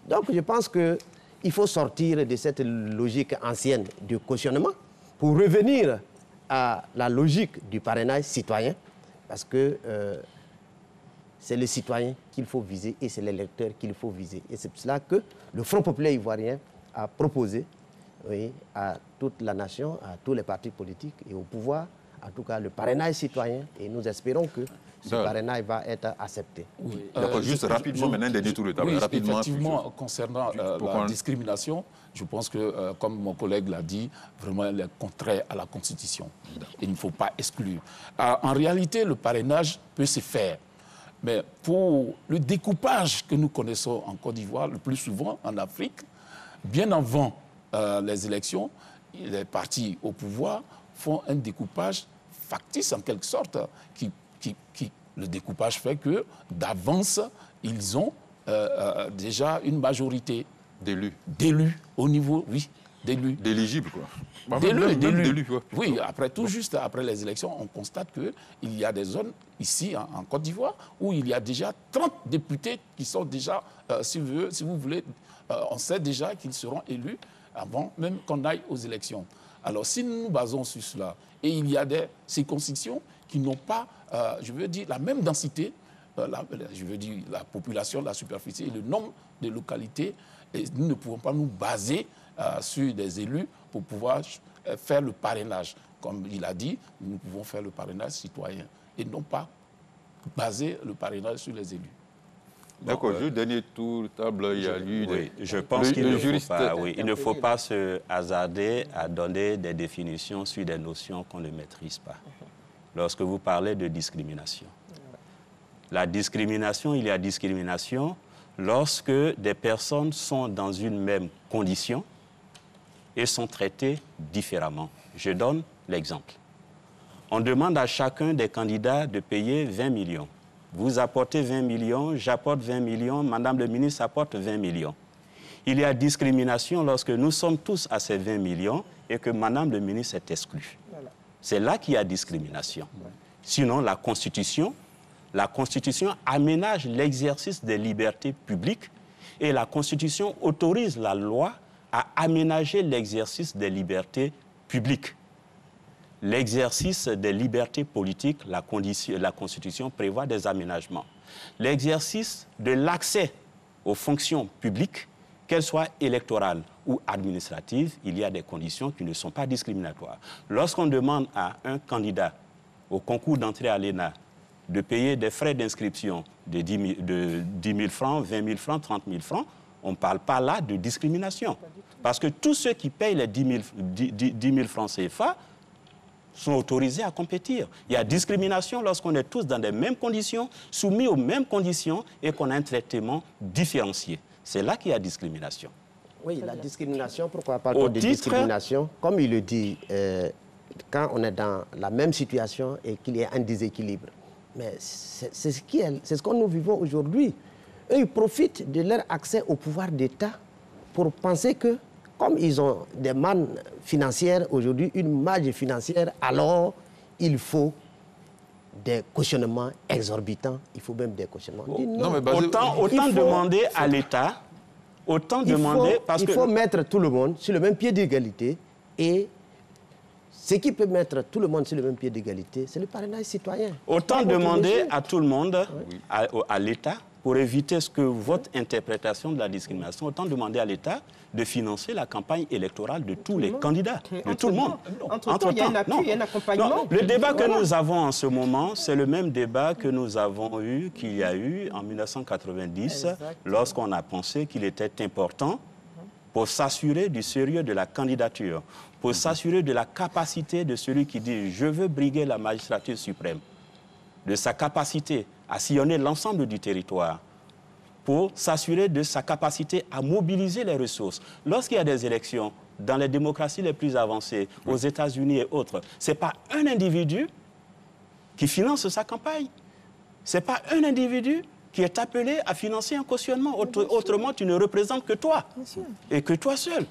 Donc je pense qu'il faut sortir de cette logique ancienne du cautionnement pour revenir à la logique du parrainage citoyen, parce que c'est le citoyen qu'il faut viser et c'est l'électeur qu'il faut viser. Et c'est pour cela que le Front populaire ivoirien a proposé à toute la nation, à tous les partis politiques et au pouvoir, en tout cas le parrainage citoyen, et nous espérons que ce parrainage va être accepté. Oui. D'accord, juste rapidement, maintenant, des détours de table. Oui, rapidement, effectivement, concernant la discrimination, je pense que, comme mon collègue l'a dit, vraiment, elle est contraire à la Constitution. Il ne faut pas exclure. En réalité, le parrainage peut se faire. Mais pour le découpage que nous connaissons en Côte d'Ivoire, le plus souvent en Afrique, bien avant les élections, les partis au pouvoir font un découpage factice en quelque sorte, le découpage fait que d'avance, ils ont déjà une majorité d'élus au niveau, oui, d'élus. D'éligibles, quoi. D'élus. Oui, après, tout juste après les élections, on constate qu'il y a des zones ici, en Côte d'Ivoire, où il y a déjà 30 députés qui sont déjà, si vous voulez, on sait déjà qu'ils seront élus avant même qu'on aille aux élections. Alors, si nous nous basons sur cela, et il y a des circonscriptions qui n'ont pas, je veux dire, la même densité, je veux dire, la population, la superficie et le nombre de localités, et nous ne pouvons pas nous baser sur des élus pour pouvoir faire le parrainage. Comme il a dit, nous pouvons faire le parrainage citoyen et non pas baser le parrainage sur les élus. D'accord, juste dernier tour de table, il y a eu oui, je pense qu'il ne faut pas se hasarder à donner des définitions sur des notions qu'on ne maîtrise pas. Lorsque vous parlez de discrimination. La discrimination, il y a discrimination lorsque des personnes sont dans une même condition et sont traitées différemment. Je donne l'exemple. On demande à chacun des candidats de payer 20 millions. Vous apportez 20 millions, j'apporte 20 millions, Madame le ministre apporte 20 millions. Il y a discrimination lorsque nous sommes tous à ces 20 millions et que Madame le ministre est exclue. Voilà. C'est là qu'il y a discrimination. Ouais. Sinon, la Constitution aménage l'exercice des libertés publiques et la Constitution autorise la loi à aménager l'exercice des libertés publiques. L'exercice des libertés politiques, la Constitution prévoit des aménagements. L'exercice de l'accès aux fonctions publiques, qu'elles soient électorales ou administratives, il y a des conditions qui ne sont pas discriminatoires. Lorsqu'on demande à un candidat au concours d'entrée à l'ENA de payer des frais d'inscription de 10 000 francs, 20 000 francs, 30 000 francs, on ne parle pas là de discrimination. Parce que tous ceux qui payent les 10 000 francs CFA sont autorisés à compétir. Il y a discrimination lorsqu'on est tous dans les mêmes conditions, soumis aux mêmes conditions et qu'on a un traitement différencié. C'est là qu'il y a discrimination. Oui, la discrimination, pourquoi parle-t-on de discrimination? Comme il le dit, quand on est dans la même situation et qu'il y a un déséquilibre. Mais c'est ce que nous vivons aujourd'hui. Eux, ils profitent de leur accès au pouvoir d'État pour penser que, comme ils ont des mannes financières aujourd'hui, une marge financière, alors il faut des cautionnements exorbitants. Il faut même des cautionnements. Non, mais autant demander à l'État, il faut mettre tout le monde sur le même pied d'égalité. Et ce qui peut mettre tout le monde sur le même pied d'égalité, c'est le parrainage citoyen. Autant demander à tout le monde, à l'État, pour éviter ce que votre interprétation de la discrimination, autant demander à l'État de financer la campagne électorale de tous les candidats, de tout le monde. Entre-temps, il y a un appui, il y a un accompagnement. Non, le débat que nous avons en ce moment, c'est le même débat que nous avons eu, qu'il y a eu en 1990, lorsqu'on a pensé qu'il était important pour s'assurer du sérieux de la candidature, pour s'assurer de la capacité de celui qui dit « je veux briguer la magistrature suprême », de sa capacité à sillonner l'ensemble du territoire, pour s'assurer de sa capacité à mobiliser les ressources. Lorsqu'il y a des élections dans les démocraties les plus avancées, aux États-Unis et autres, ce n'est pas un individu qui finance sa campagne. Ce n'est pas un individu qui est appelé à financer un cautionnement. Autrement, tu ne représentes que toi et que toi seul.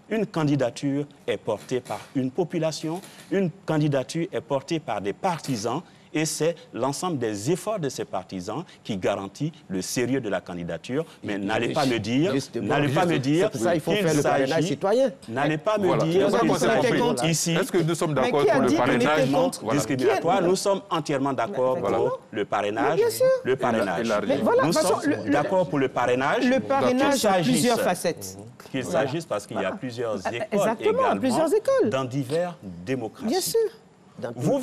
Une candidature est portée par une population, une candidature est portée par des partisans. Et c'est l'ensemble des efforts de ces partisans qui garantit le sérieux de la candidature. Mais n'allez pas me dire, c'est pour ça qu'il faut faire le parrainage citoyen. N'allez pas me dire ici. Est-ce que nous sommes d'accord pour le parrainage discriminatoire? Nous sommes entièrement d'accord pour le parrainage. Le parrainage. Nous sommes d'accord pour le parrainage. Le parrainage a plusieurs facettes. Qu'il s'agisse parce qu'il y a plusieurs écoles également dans divers démocraties. Bien sûr. Vous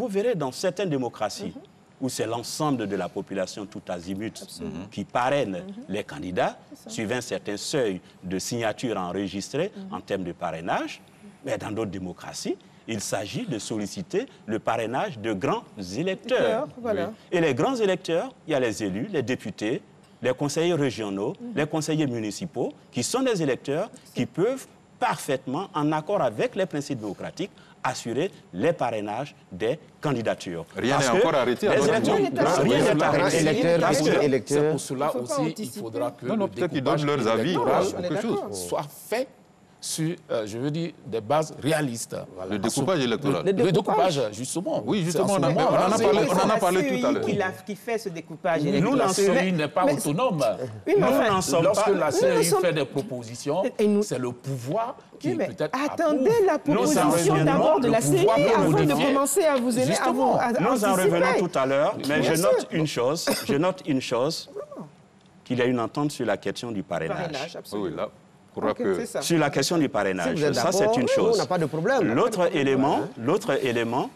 verrez dans certaines démocraties où c'est l'ensemble de la population tout azimut qui parraine les candidats, suivant certains seuils de signatures enregistrées en termes de parrainage. Mais dans d'autres démocraties, il s'agit de solliciter le parrainage de grands électeurs. Voilà. Et les grands électeurs, il y a les élus, les députés, les conseillers régionaux, les conseillers municipaux, qui sont des électeurs qui peuvent parfaitement, en accord avec les principes démocratiques, assurer les parrainages des candidatures. Rien n'est encore arrêté. Rien n'est arrêté. C'est pour cela aussi il faudra que le peut-être qu'ils donnent leurs avis soit fait sur, je veux dire, des bases réalistes. Le découpage électoral. Le découpage, justement. Oui, justement, on en a parlé tout à l'heure. Qui fait ce découpage Nous, la CEI n'est pas autonome. Lorsque la CEI fait des propositions, c'est le pouvoir qui peut-être attendez la proposition d'abord de la CEI avant de commencer à vous aider. Nous en revenons tout à l'heure, mais je note une chose, qu'il y a une entente sur la question du parrainage. Oui, là. Sur la question du parrainage, ça c'est une chose. On n'a pas de problème. L'autre élément,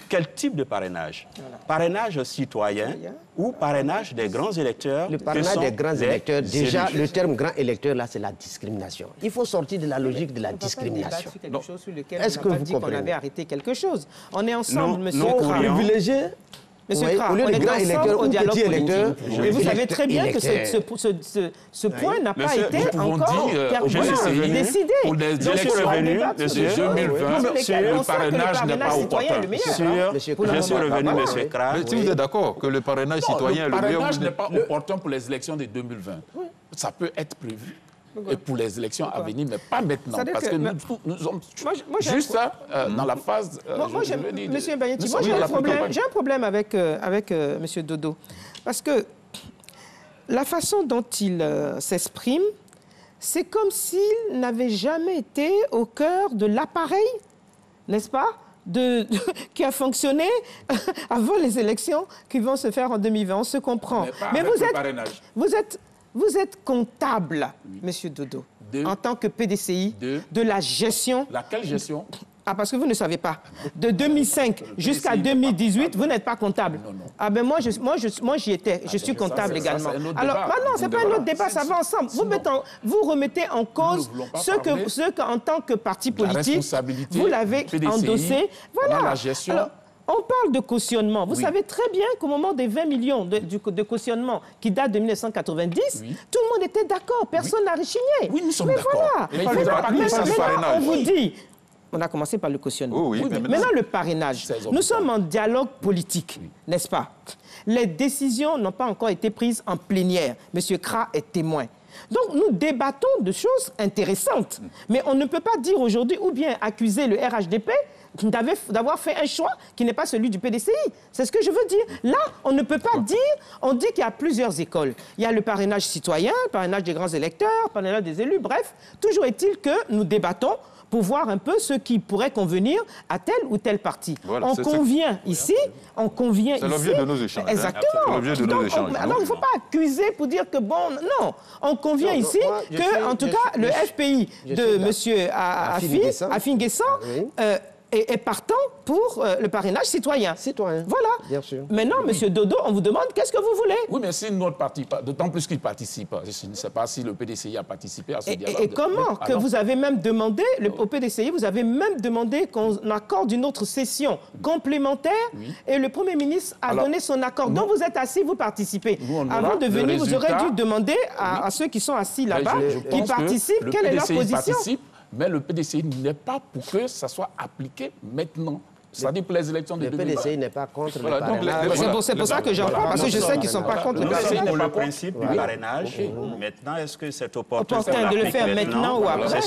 quel type de parrainage? Parrainage citoyen ou parrainage des grands électeurs? Le parrainage des grands électeurs, déjà, le terme grand électeur, là, c'est la discrimination. Il faut sortir de la logique de la discrimination. C'est quelque chose sur lequel on n'a pas dit qu'on avait arrêté quelque chose. On est ensemble, monsieur privilégié. Monsieur Kra, au lieu de grand électeur ou petit électeur. Mais vous savez très bien que ce point n'a pas été encore décidé. Pour les élections de 2020, le parrainage n'est pas opportun. Je suis revenu, monsieur Kra. Si vous êtes d'accord que le parrainage citoyen est le meilleur... Le parrainage n'est pas opportun pour les élections de 2020. Ça peut être prévu. Et pour les élections à venir, mais pas maintenant. Parce que nous sommes juste dans la phase... Monsieur Bagnetti, moi j'ai un problème avec monsieur Dodo. Parce que la façon dont il s'exprime, c'est comme s'il n'avait jamais été au cœur de l'appareil, n'est-ce pas, qui a fonctionné avant les élections qui vont se faire en 2020. On se comprend. Mais vous êtes comptable, monsieur Dodo, en tant que PDCI, de la gestion... Laquelle gestion? Ah, parce que vous ne savez pas. De 2005 jusqu'à 2018, vous n'êtes pas comptable. Non. Ah ben moi j'y étais. Je suis comptable également. Alors, non, c'est pas un autre débat, ça va ensemble. Vous remettez en cause ce qu'en tant que parti politique, vous l'avez endossé. Voilà. La gestion... Alors, on parle de cautionnement. Vous savez très bien qu'au moment des 20 millions de cautionnement qui date de 1990, tout le monde était d'accord. Personne n'a rechigné. Oui, nous sommes d'accord. Mais voilà. Maintenant, on vous dit... On a commencé par le cautionnement. Maintenant, le parrainage. Nous sommes en dialogue politique, n'est-ce pas? Les décisions n'ont pas encore été prises en plénière. Monsieur Kra est témoin. Donc, nous débattons de choses intéressantes. Mais on ne peut pas dire aujourd'hui, ou bien accuser le RHDP d'avoir fait un choix qui n'est pas celui du PDCI. C'est ce que je veux dire. Là, on ne peut pas dire... On dit qu'il y a plusieurs écoles. Il y a le parrainage citoyen, le parrainage des grands électeurs, le parrainage des élus. Bref, toujours est-il que nous débattons pour voir un peu ce qui pourrait convenir à tel ou tel parti. Voilà, on convient ici. C'est l'objet de nos échanges. Exactement. C'est l'objet de nos échanges. Alors, il ne faut pas accuser pour dire que bon... Non, on convient ici que, en tout cas, le FPI de M. Afin Guessant est partant pour le parrainage citoyen. Voilà. Bien sûr. Maintenant, M. Dodo, on vous demande qu'est-ce que vous voulez. Oui, mais si notre parti, d'autant plus qu'il participe, je ne sais pas si le PDCI a participé à ce dialogue. Et comment que vous avez même demandé, au PDCI, vous avez même demandé qu'on accorde une autre session complémentaire et le Premier ministre a donné son accord. Donc vous êtes assis, vous participez. Avant de venir, vous aurez dû demander à ceux qui sont assis là-bas, qui participent, quelle est leur position. Mais le PDCI n'est pas pour que ça soit appliqué maintenant. C'est-à-dire pour les élections de 2020. Le PDCI n'est pas contre le parrainage. C'est pour ça que j'en parle, parce que je sais qu'ils ne sont pas contre le parrainage. C'est pour le principe du parrainage. Maintenant, est-ce que c'est opportun de le faire maintenant ou après?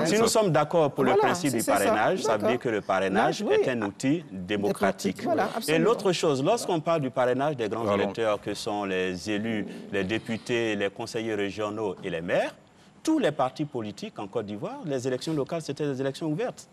Si nous sommes d'accord pour le principe du parrainage, ça veut dire que le parrainage est un outil démocratique. Et l'autre chose, lorsqu'on parle du parrainage des grands électeurs que sont les élus, les députés, les conseillers régionaux et les maires, tous les partis politiques en Côte d'Ivoire, les élections locales, c'était des élections ouvertes.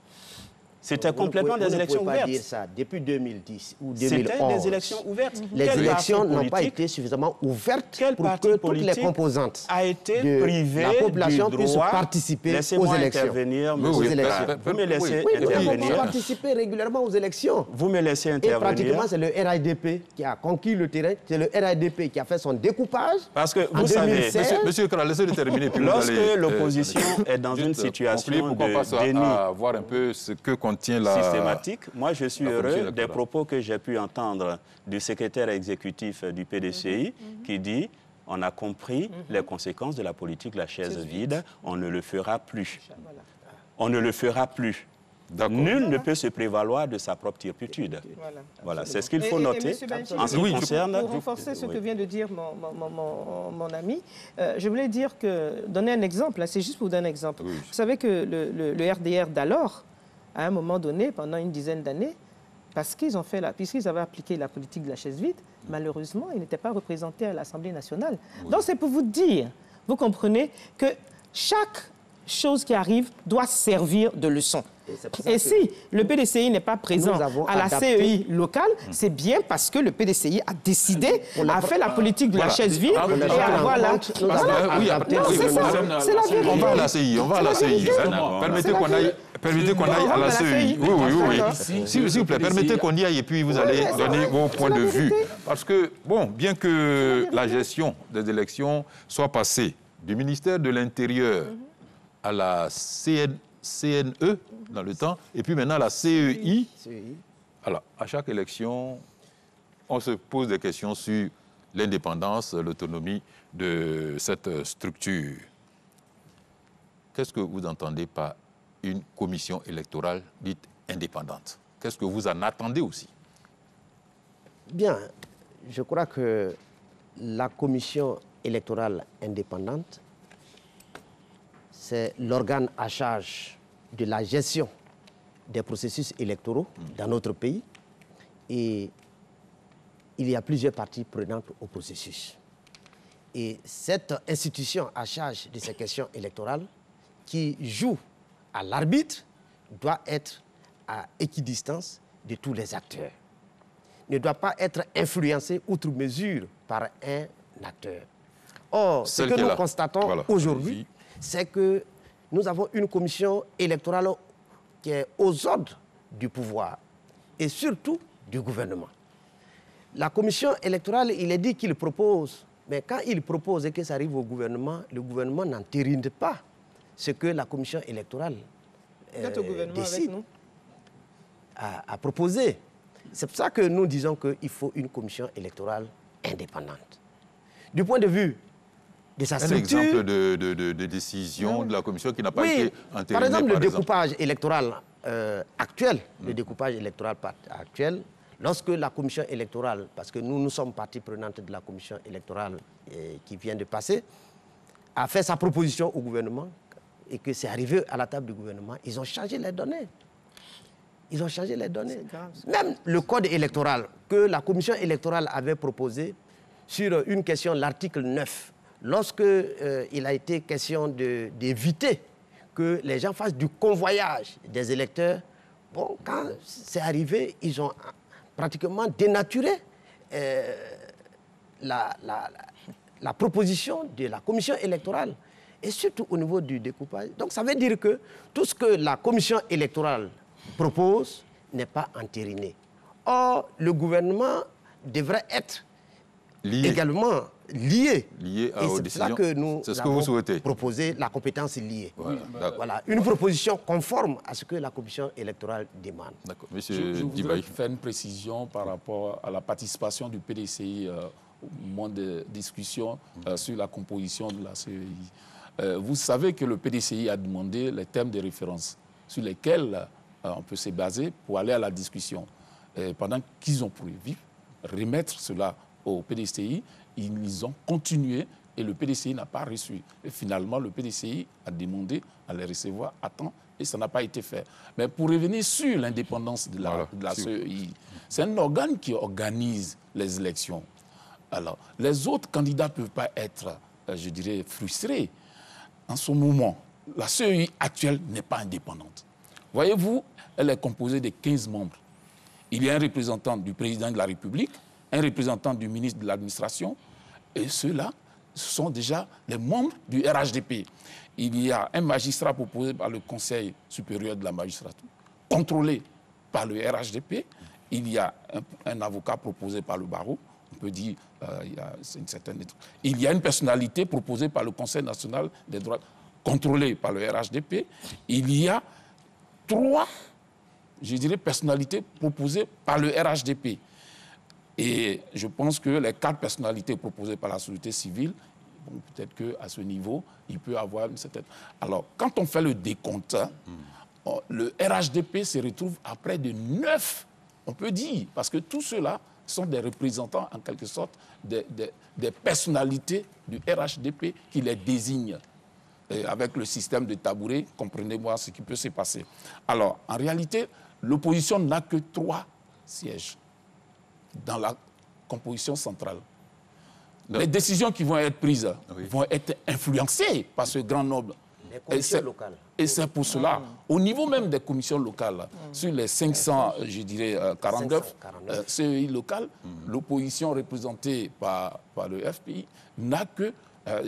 C'était complètement des élections ouvertes. Vous ne pouvez pas dire ça. Depuis 2010 ou 2011. C'était des élections ouvertes. Les élections n'ont pas été suffisamment ouvertes pour que toutes les composantes de la population puissent participer aux élections. Intervenir, aux élections. Vous me laissez intervenir. Vous participer régulièrement aux élections. Vous me laissez intervenir. Et pratiquement, c'est le RADP qui a conquis le terrain. C'est le RADP qui a fait son découpage. Parce que vous savez, Monsieur Kra, laissez-le terminer. Lorsque l'opposition est dans une situation de déni à voir un peu ce que contient la systématique, moi je suis heureux des propos que j'ai pu entendre du secrétaire exécutif du PDCI qui dit on a compris les conséquences de la politique de la chaise vide, on ne le fera plus. On ne le fera plus. Nul ne peut se prévaloir de sa propre turpitude. Voilà, c'est ce qu'il faut noter. En ce qui concerne, pour renforcer ce que vient de dire mon ami, je voulais dire que, donner un exemple, c'est juste pour vous donner un exemple. Vous savez que le RDR d'alors, à un moment donné, pendant une dizaine d'années, puisqu'ils avaient appliqué la politique de la chaise vide, malheureusement, ils n'étaient pas représentés à l'Assemblée nationale. Donc c'est pour vous dire, vous comprenez, que chaque chose qui arrive doit servir de leçon. Et si le PDCI n'est pas présent à la CEI locale, c'est bien parce que le PDCI a décidé, a fait la politique de la chaise vide. Voilà. C'est la vérité. On va à la CEI, Permettez qu'on aille à la CEI. Oui. S'il vous plaît, permettez qu'on y aille et puis vous allez donner vos points de vue. Parce que, bon, bien que la gestion des élections soit passée du ministère de l'Intérieur à la CNE dans le temps, et puis maintenant à la CEI, alors, à chaque élection, on se pose des questions sur l'indépendance, l'autonomie de cette structure. Qu'est-ce que vous entendez par une commission électorale dite indépendante? Qu'est-ce que vous en attendez aussi? Bien, je crois que la commission électorale indépendante, c'est l'organe à charge de la gestion des processus électoraux dans notre pays. Et il y a plusieurs parties prenantes au processus. Et cette institution à charge de ces questions électorales, qui joue à l'arbitre, doit être à équidistance de tous les acteurs. Ne doit pas être influencée outre mesure par un acteur. Or, ce que nous constatons aujourd'hui, c'est que nous avons une commission électorale qui est aux ordres du pouvoir et surtout du gouvernement. La commission électorale, il est dit qu'il propose, mais quand il propose et que ça arrive au gouvernement, le gouvernement n'entérine pas ce que la commission électorale décide à proposer. C'est pour ça que nous disons qu'il faut une commission électorale indépendante. Du point de vue de sa structure... Un exemple de décision de la commission qui n'a pas été entérinée. Par exemple, le découpage électoral actuel, lorsque la commission électorale, parce que nous sommes partie prenante de la commission électorale qui vient de passer, a fait sa proposition au gouvernement et que c'est arrivé à la table du gouvernement, ils ont changé les données. Ils ont changé les données. Même le code électoral que la commission électorale avait proposé sur une question, l'article 9, lorsque il a été question d'éviter que les gens fassent du convoyage des électeurs, bon, quand c'est arrivé, ils ont pratiquement dénaturé la proposition de la commission électorale, et surtout au niveau du découpage. Donc ça veut dire que tout ce que la commission électorale propose n'est pas entériné. Or, le gouvernement devrait être également lié aux décisions. C'est ça que nous avons proposé, la compétence liée. Voilà, une proposition conforme à ce que la commission électorale demande. Je voudrais faire une précision par rapport à la participation du PDCI au moment de discussion sur la composition de la CEI. Vous savez que le PDCI a demandé les thèmes de référence sur lesquels on peut se baser pour aller à la discussion. Pendant qu'ils ont prévu remettre cela au PDCI, ils ont continué et le PDCI n'a pas reçu. Et finalement, le PDCI a demandé à les recevoir à temps et ça n'a pas été fait. Mais pour revenir sur l'indépendance de la CEI, c'est un organe qui organise les élections. Alors, les autres candidats ne peuvent pas être, je dirais, frustrés. En ce moment, la CEI actuelle n'est pas indépendante. Voyez-vous, elle est composée de 15 membres. Il y a un représentant du président de la République, un représentant du ministre de l'Administration, et ceux-là, ce sont déjà les membres du RHDP. Il y a un magistrat proposé par le Conseil supérieur de la magistrature, contrôlé par le RHDP. Il y a un avocat proposé par le barreau. On peut dire c'est une certaine... Il y a une personnalité proposée par le Conseil national des droits, contrôlée par le RHDP. Il y a 3, je dirais, personnalités proposées par le RHDP. Et je pense que les 4 personnalités proposées par la société civile, bon, peut-être qu'à ce niveau, il peut y avoir une certaine... Alors, quand on fait le décompte, le RHDP se retrouve à près de 9, on peut dire, parce que tous ceux-là sont des représentants, en quelque sorte, des personnalités du RHDP qui les désignent. Et avec le système de tabouret, comprenez-moi ce qui peut se passer. Alors, en réalité, l'opposition n'a que 3 sièges dans la composition centrale. Les décisions qui vont être prises vont être influencées par ce grand nombre. Les commissions locales. Et c'est pour cela, au niveau même des commissions locales, sur les 500, je dirais, 49 CEI locales, l'opposition représentée par le FPI n'a que,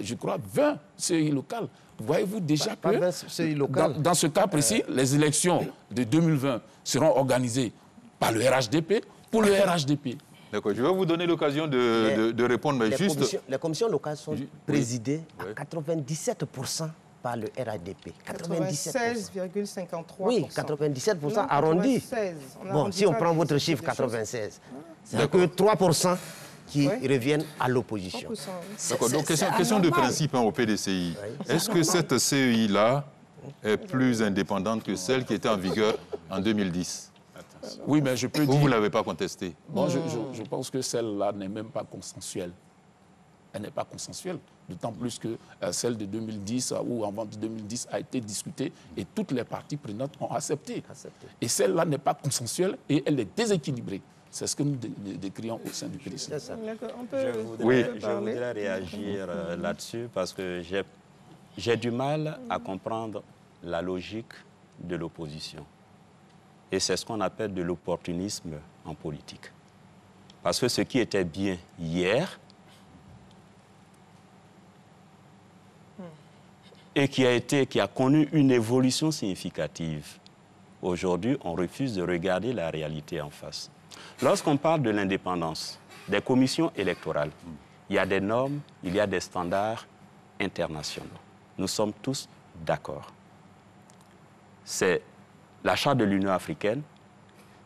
je crois, 20 CEI locales. Voyez-vous déjà que, dans ce cas précis, les élections de 2020 seront organisées par le RHDP, pour le RHDP. D'accord, je vais vous donner l'occasion de répondre, mais les commissions locales sont présidées à 97% par le RHDP. 96,53%. Oui, 97% arrondi. Bon, si on prend votre chiffre 96, c'est que 3% qui reviennent à l'opposition. D'accord, donc question de principe au PDCI. Est-ce que cette CEI-là est plus indépendante que celle qui était en vigueur en 2010 ? Oui, mais je peux dire... Vous ne l'avez pas contesté. Bon, je pense que celle-là n'est même pas consensuelle. Elle n'est pas consensuelle. D'autant plus que celle de 2010 ou avant de 2010 a été discutée et toutes les parties prenantes ont accepté. Et celle-là n'est pas consensuelle et elle est déséquilibrée. C'est ce que nous décrions au sein du PDC. Je voudrais réagir là-dessus parce que j'ai du mal à comprendre la logique de l'opposition. Et c'est ce qu'on appelle de l'opportunisme en politique. Parce que ce qui était bien hier et qui a connu une évolution significative, aujourd'hui, on refuse de regarder la réalité en face. Lorsqu'on parle de l'indépendance des commissions électorales, il y a des normes, il y a des standards internationaux. Nous sommes tous d'accord. C'est la Charte de l'Union africaine,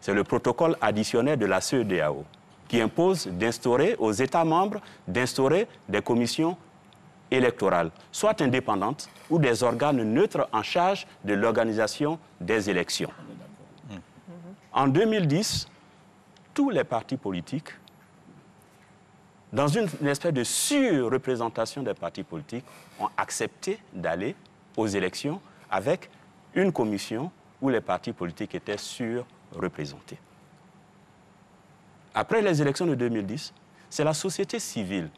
c'est le protocole additionnel de la CEDEAO qui impose d'instaurer aux États membres d'instaurer des commissions électorales, soit indépendantes ou des organes neutres en charge de l'organisation des élections. En 2010, tous les partis politiques, dans une espèce de surreprésentation des partis politiques, ont accepté d'aller aux élections avec une commission où les partis politiques étaient surreprésentés. Après les élections de 2010, c'est la société civile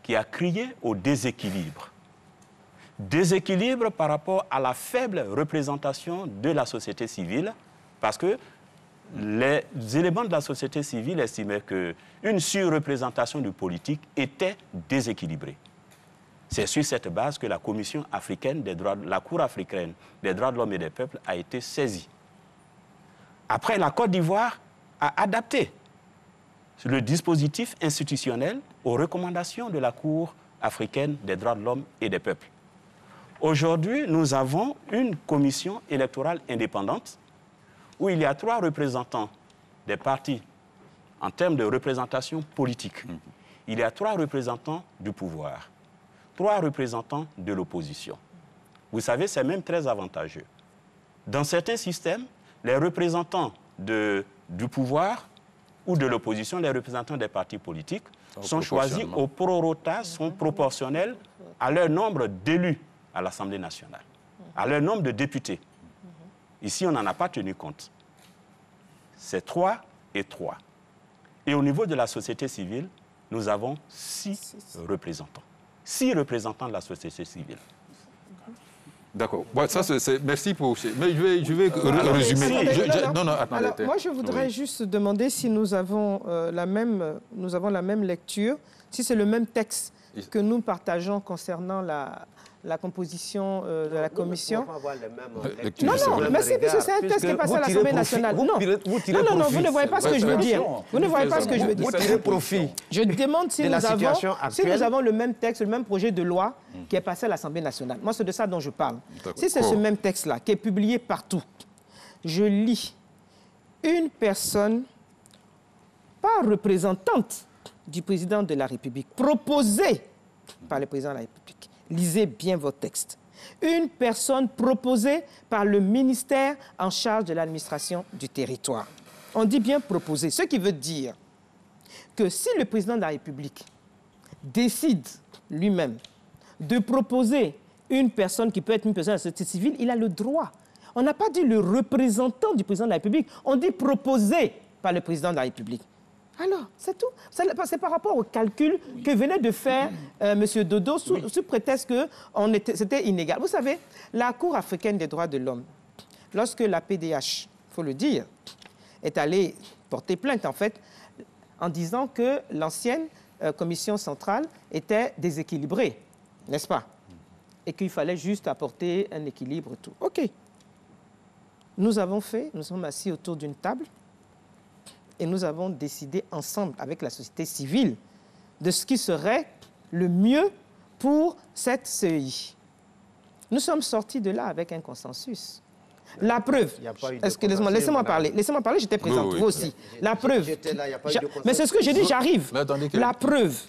qui a crié au déséquilibre. Déséquilibre par rapport à la faible représentation de la société civile, parce que les éléments de la société civile estimaient qu'une surreprésentation du politique était déséquilibrée. C'est sur cette base que la Commission africaine des droits, la Cour africaine des droits de l'homme et des peuples a été saisie. Après, la Côte d'Ivoire a adapté le dispositif institutionnel aux recommandations de la Cour africaine des droits de l'homme et des peuples. Aujourd'hui, nous avons une commission électorale indépendante où il y a 3 représentants des partis en termes de représentation politique. Il y a 3 représentants du pouvoir, 3 représentants de l'opposition. Vous savez, c'est même très avantageux. Dans certains systèmes, les représentants du pouvoir ou de l'opposition, les représentants des partis politiques, sont choisis au prorata, sont proportionnels à leur nombre d'élus à l'Assemblée nationale, à leur nombre de députés. Ici, on n'en a pas tenu compte. C'est 3 et 3. Et au niveau de la société civile, nous avons 6 représentants. 6 représentants de la société civile. D'accord. Bon, ça, merci pour... Mais je vais résumer. Alors, moi, je voudrais juste demander si nous avons, la même lecture, si c'est le même texte que nous partageons concernant la composition de la commission. Non, mais c'est un texte qui est passé à l'Assemblée nationale. Non, vous ne voyez pas ce que je veux dire. Vous ne voyez pas ce que je veux dire. Vous tirez profit. Je demande si nous avons le même texte, le même projet de loi qui est passé à l'Assemblée nationale. Moi, c'est de ça dont je parle. Si c'est ce même texte-là qui est publié partout, je lis une personne, pas représentante du président de la République, proposée par le président de la République. Lisez bien vos textes. Une personne proposée par le ministère en charge de l'administration du territoire. On dit bien proposée, ce qui veut dire que si le président de la République décide lui-même de proposer une personne qui peut être une personne de la société civile, il a le droit. On n'a pas dit le représentant du président de la République, on dit proposé par le président de la République. Alors, c'est tout. C'est par rapport au calcul que venait de faire M. Dodo sous prétexte que c'était inégal. Vous savez, la Cour africaine des droits de l'homme, lorsque la PDH, il faut le dire, est allée porter plainte, en fait, en disant que l'ancienne commission centrale était déséquilibrée, n'est-ce pas? Et qu'il fallait juste apporter un équilibre et tout. OK. Nous sommes assis autour d'une table, et nous avons décidé ensemble avec la société civile de ce qui serait le mieux pour cette CEI. Nous sommes sortis de là avec un consensus. La preuve, laissez-moi parler, j'étais présente, vous aussi. La preuve, mais c'est ce que j'ai dit, j'arrive. La preuve,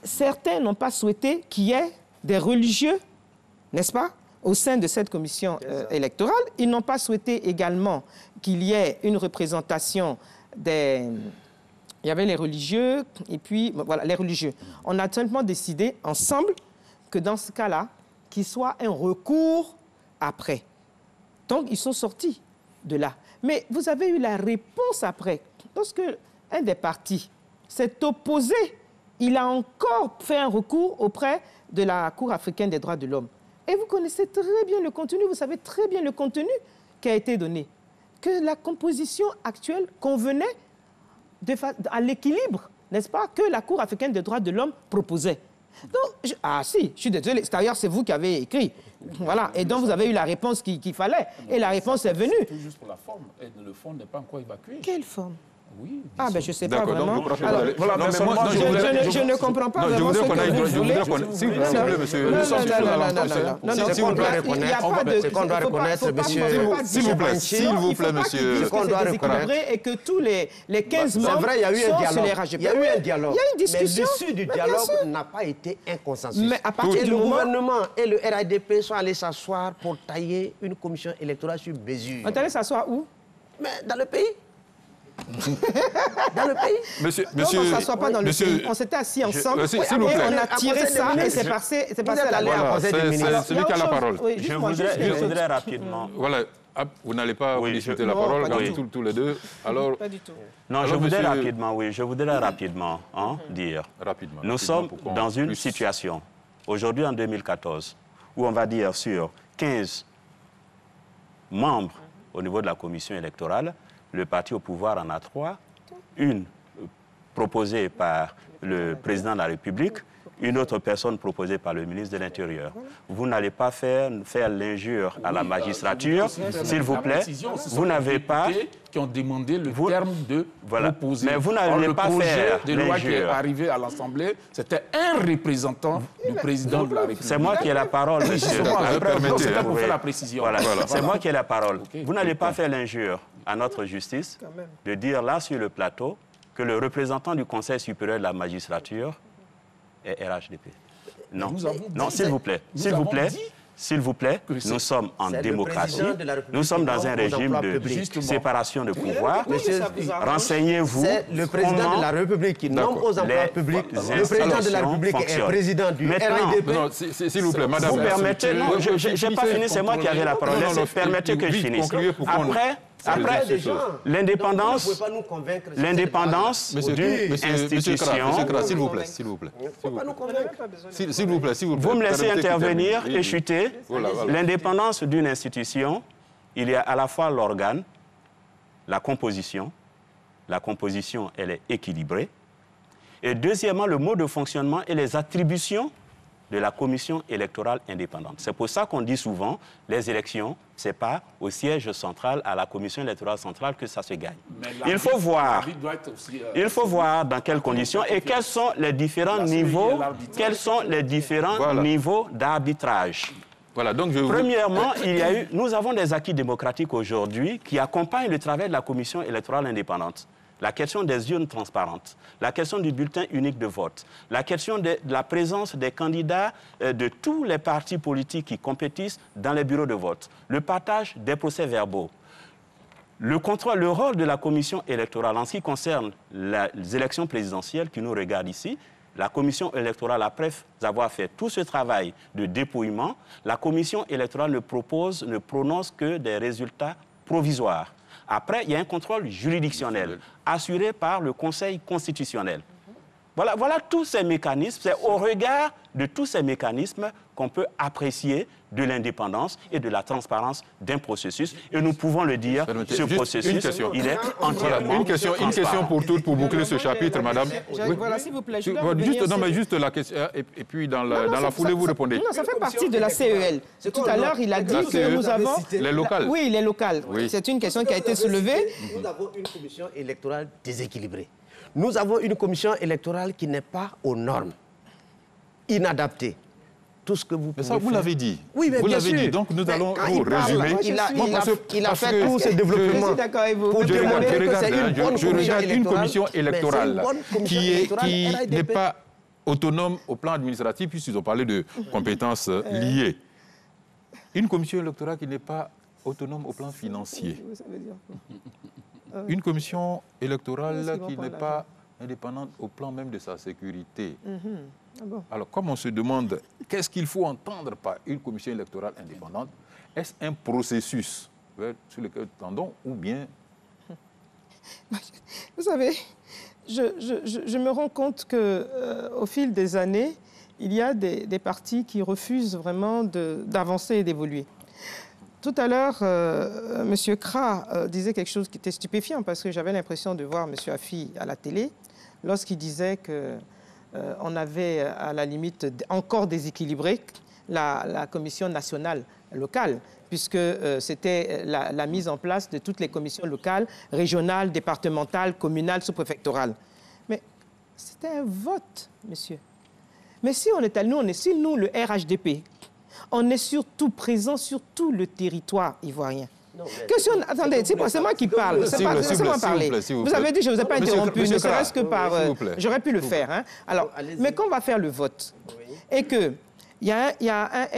certains n'ont pas souhaité qu'il y ait des religieux, n'est-ce pas, au sein de cette commission électorale. Ils n'ont pas souhaité également qu'il y ait une représentation des... Il y avait les religieux, et puis, voilà, les religieux. On a simplement décidé ensemble que dans ce cas-là, qu'il soit un recours après. Donc, ils sont sortis de là. Mais vous avez eu la réponse après. Lorsque un des partis s'est opposé, il a encore fait un recours auprès de la Cour africaine des droits de l'homme. Et vous connaissez très bien le contenu, vous savez très bien le contenu qui a été donné. Que la composition actuelle convenait à l'équilibre, n'est-ce pas, que la Cour africaine des droits de l'homme proposait. Donc, je suis désolé, d'ailleurs c'est vous qui avez écrit. Voilà, et donc vous avez eu la réponse qu'il fallait. Et la réponse est venue. C'est juste pour la forme, et le fond n'est pas encore évacué. Quelle forme? Oui. Ah, ben je ne sais pas vraiment. Je ne comprends pas vraiment ce que vous voulez. S'il vous plaît, monsieur. Ce qu'on doit reconnaître, monsieur. S'il vous plaît, monsieur. Ce qu'on doit reconnaître. Et que tous les 15 membres. C'est vrai, il y a eu un dialogue. Il y a eu un dialogue. Il y a une discussion. Mais l'issue du dialogue n'a pas été un consensus. Mais à partir du moment où le gouvernement gouvernement et le RADP sont allés s'asseoir pour tailler une commission électorale sur mesure. On est allé s'asseoir où? Mais dans le pays. Dans le pays. Monsieur, on ne s'assoit pas dans le pays. On s'était assis ensemble et on a tiré ça et c'est passé à l'air. C'est celui qui a la parole. Je voudrais rapidement... Voilà. Vous n'allez pas discuter la parole tous les deux. Alors, pas du tout. Non, je voudrais rapidement dire. Nous sommes dans une situation, aujourd'hui en 2014, où on va dire sur 15 membres au niveau de la commission électorale, le parti au pouvoir en a 3, une proposée par le président de la République, une autre personne proposée par le ministre de l'Intérieur. Vous n'allez pas faire l'injure à la magistrature, s'il vous plaît. Vous n'avez pas... qui ont demandé le terme de proposer. Mais vous n'allez pas faire l'injure. Le projet de loi qui est arrivé à l'Assemblée, c'était un représentant du président de la République. C'est moi qui ai la parole, monsieur. C'était pour faire la précision. Voilà. C'est moi qui ai la parole. Vous n'allez pas faire l'injure à notre justice de dire là sur le plateau que le représentant du Conseil supérieur de la magistrature est RHDP. Non, non, s'il vous plaît. S'il vous plaît, nous sommes en démocratie. Nous sommes dans un régime de séparation de pouvoir. Renseignez-vous. C'est le président de la République qui nomme aux emplois publics. Le président de la République est président du RADP. S'il vous plaît, madame. Vous permettez... Non, je n'ai pas fini, c'est moi qui avais la parole. Permettez que je finisse. Après, l'indépendance d'une institution... Monsieur Kra, s'il vous plaît. S'il vous plaît. Vous me laissez intervenir et chuter. L'indépendance d'une institution, il y a à la fois l'organe, la composition. La composition, elle est équilibrée. Et deuxièmement, le mode de fonctionnement et les attributions de la commission électorale indépendante. C'est pour ça qu'on dit souvent, les élections, ce n'est pas au siège central, à la commission électorale centrale que ça se gagne. Il faut voir dans quelles conditions et quels sont les différents niveaux d'arbitrage. Voilà, donc Premièrement, nous avons des acquis démocratiques aujourd'hui qui accompagnent le travail de la commission électorale indépendante. La question des urnes transparentes, la question du bulletin unique de vote, la question de la présence des candidats de tous les partis politiques qui compétissent dans les bureaux de vote, le partage des procès-verbaux, le contrôle, le rôle de la commission électorale en ce qui concerne les élections présidentielles qui nous regardent ici. La commission électorale, après avoir fait tout ce travail de dépouillement, la commission électorale ne prononce que des résultats provisoires. Après, il y a un contrôle juridictionnel assuré par le Conseil constitutionnel. Voilà tous ces mécanismes. C'est au regard de tous ces mécanismes qu'on peut apprécier de l'indépendance et de la transparence d'un processus. Et nous pouvons le dire, ce processus, il est entièrement Une question pour toutes, pour boucler ce chapitre, madame. Voilà, s'il vous plaît. Juste la question, et puis dans la foulée, vous répondez. Non, ça fait partie de la CEL. Tout à l'heure, il a dit que nous avons... Les locales. Oui, les locales. Oui. C'est une question qui a été soulevée. Nous avons une commission électorale déséquilibrée. Nous avons une commission électorale qui n'est pas aux normes, inadaptée. Tout ce que vous pouvez ça, vous l'avez dit. Oui, mais vous bien l'avez sûr. dit. Donc, nous allons vous résumer. Il a fait tous ces développements. D'accord avec vous. Pour démontrer que c'est une bonne une commission électorale qui n'est pas autonome au plan administratif, puisqu'ils ont parlé de compétences liées. Une commission électorale qui n'est pas autonome au plan financier. Une commission électorale qui n'est pas indépendante au plan même de sa sécurité. Alors, comme on se demande qu'est-ce qu'il faut entendre par une commission électorale indépendante, est-ce un processus sur lequel nous tendons ou bien... Vous savez, je me rends compte qu'au fil des années, il y a des partis qui refusent vraiment d'avancer et d'évoluer. Tout à l'heure, M. Kra disait quelque chose qui était stupéfiant parce que j'avais l'impression de voir M. Afi à la télé lorsqu'il disait qu'on avait à la limite encore déséquilibré la commission nationale locale puisque c'était la mise en place de toutes les commissions locales, régionales, départementales, communales, sous-préfectorales. Mais c'était un vote, monsieur. Mais si on est à nous, nous, le RHDP, on est surtout présent sur tout le territoire ivoirien. Attendez, c'est moi qui parle. Laissez-moi parler. Vous avez dit, je ne vous ai pas interrompu, ne serait-ce que par... J'aurais pu le faire. Hein. Alors, mais quand on va faire le vote, et qu'il y a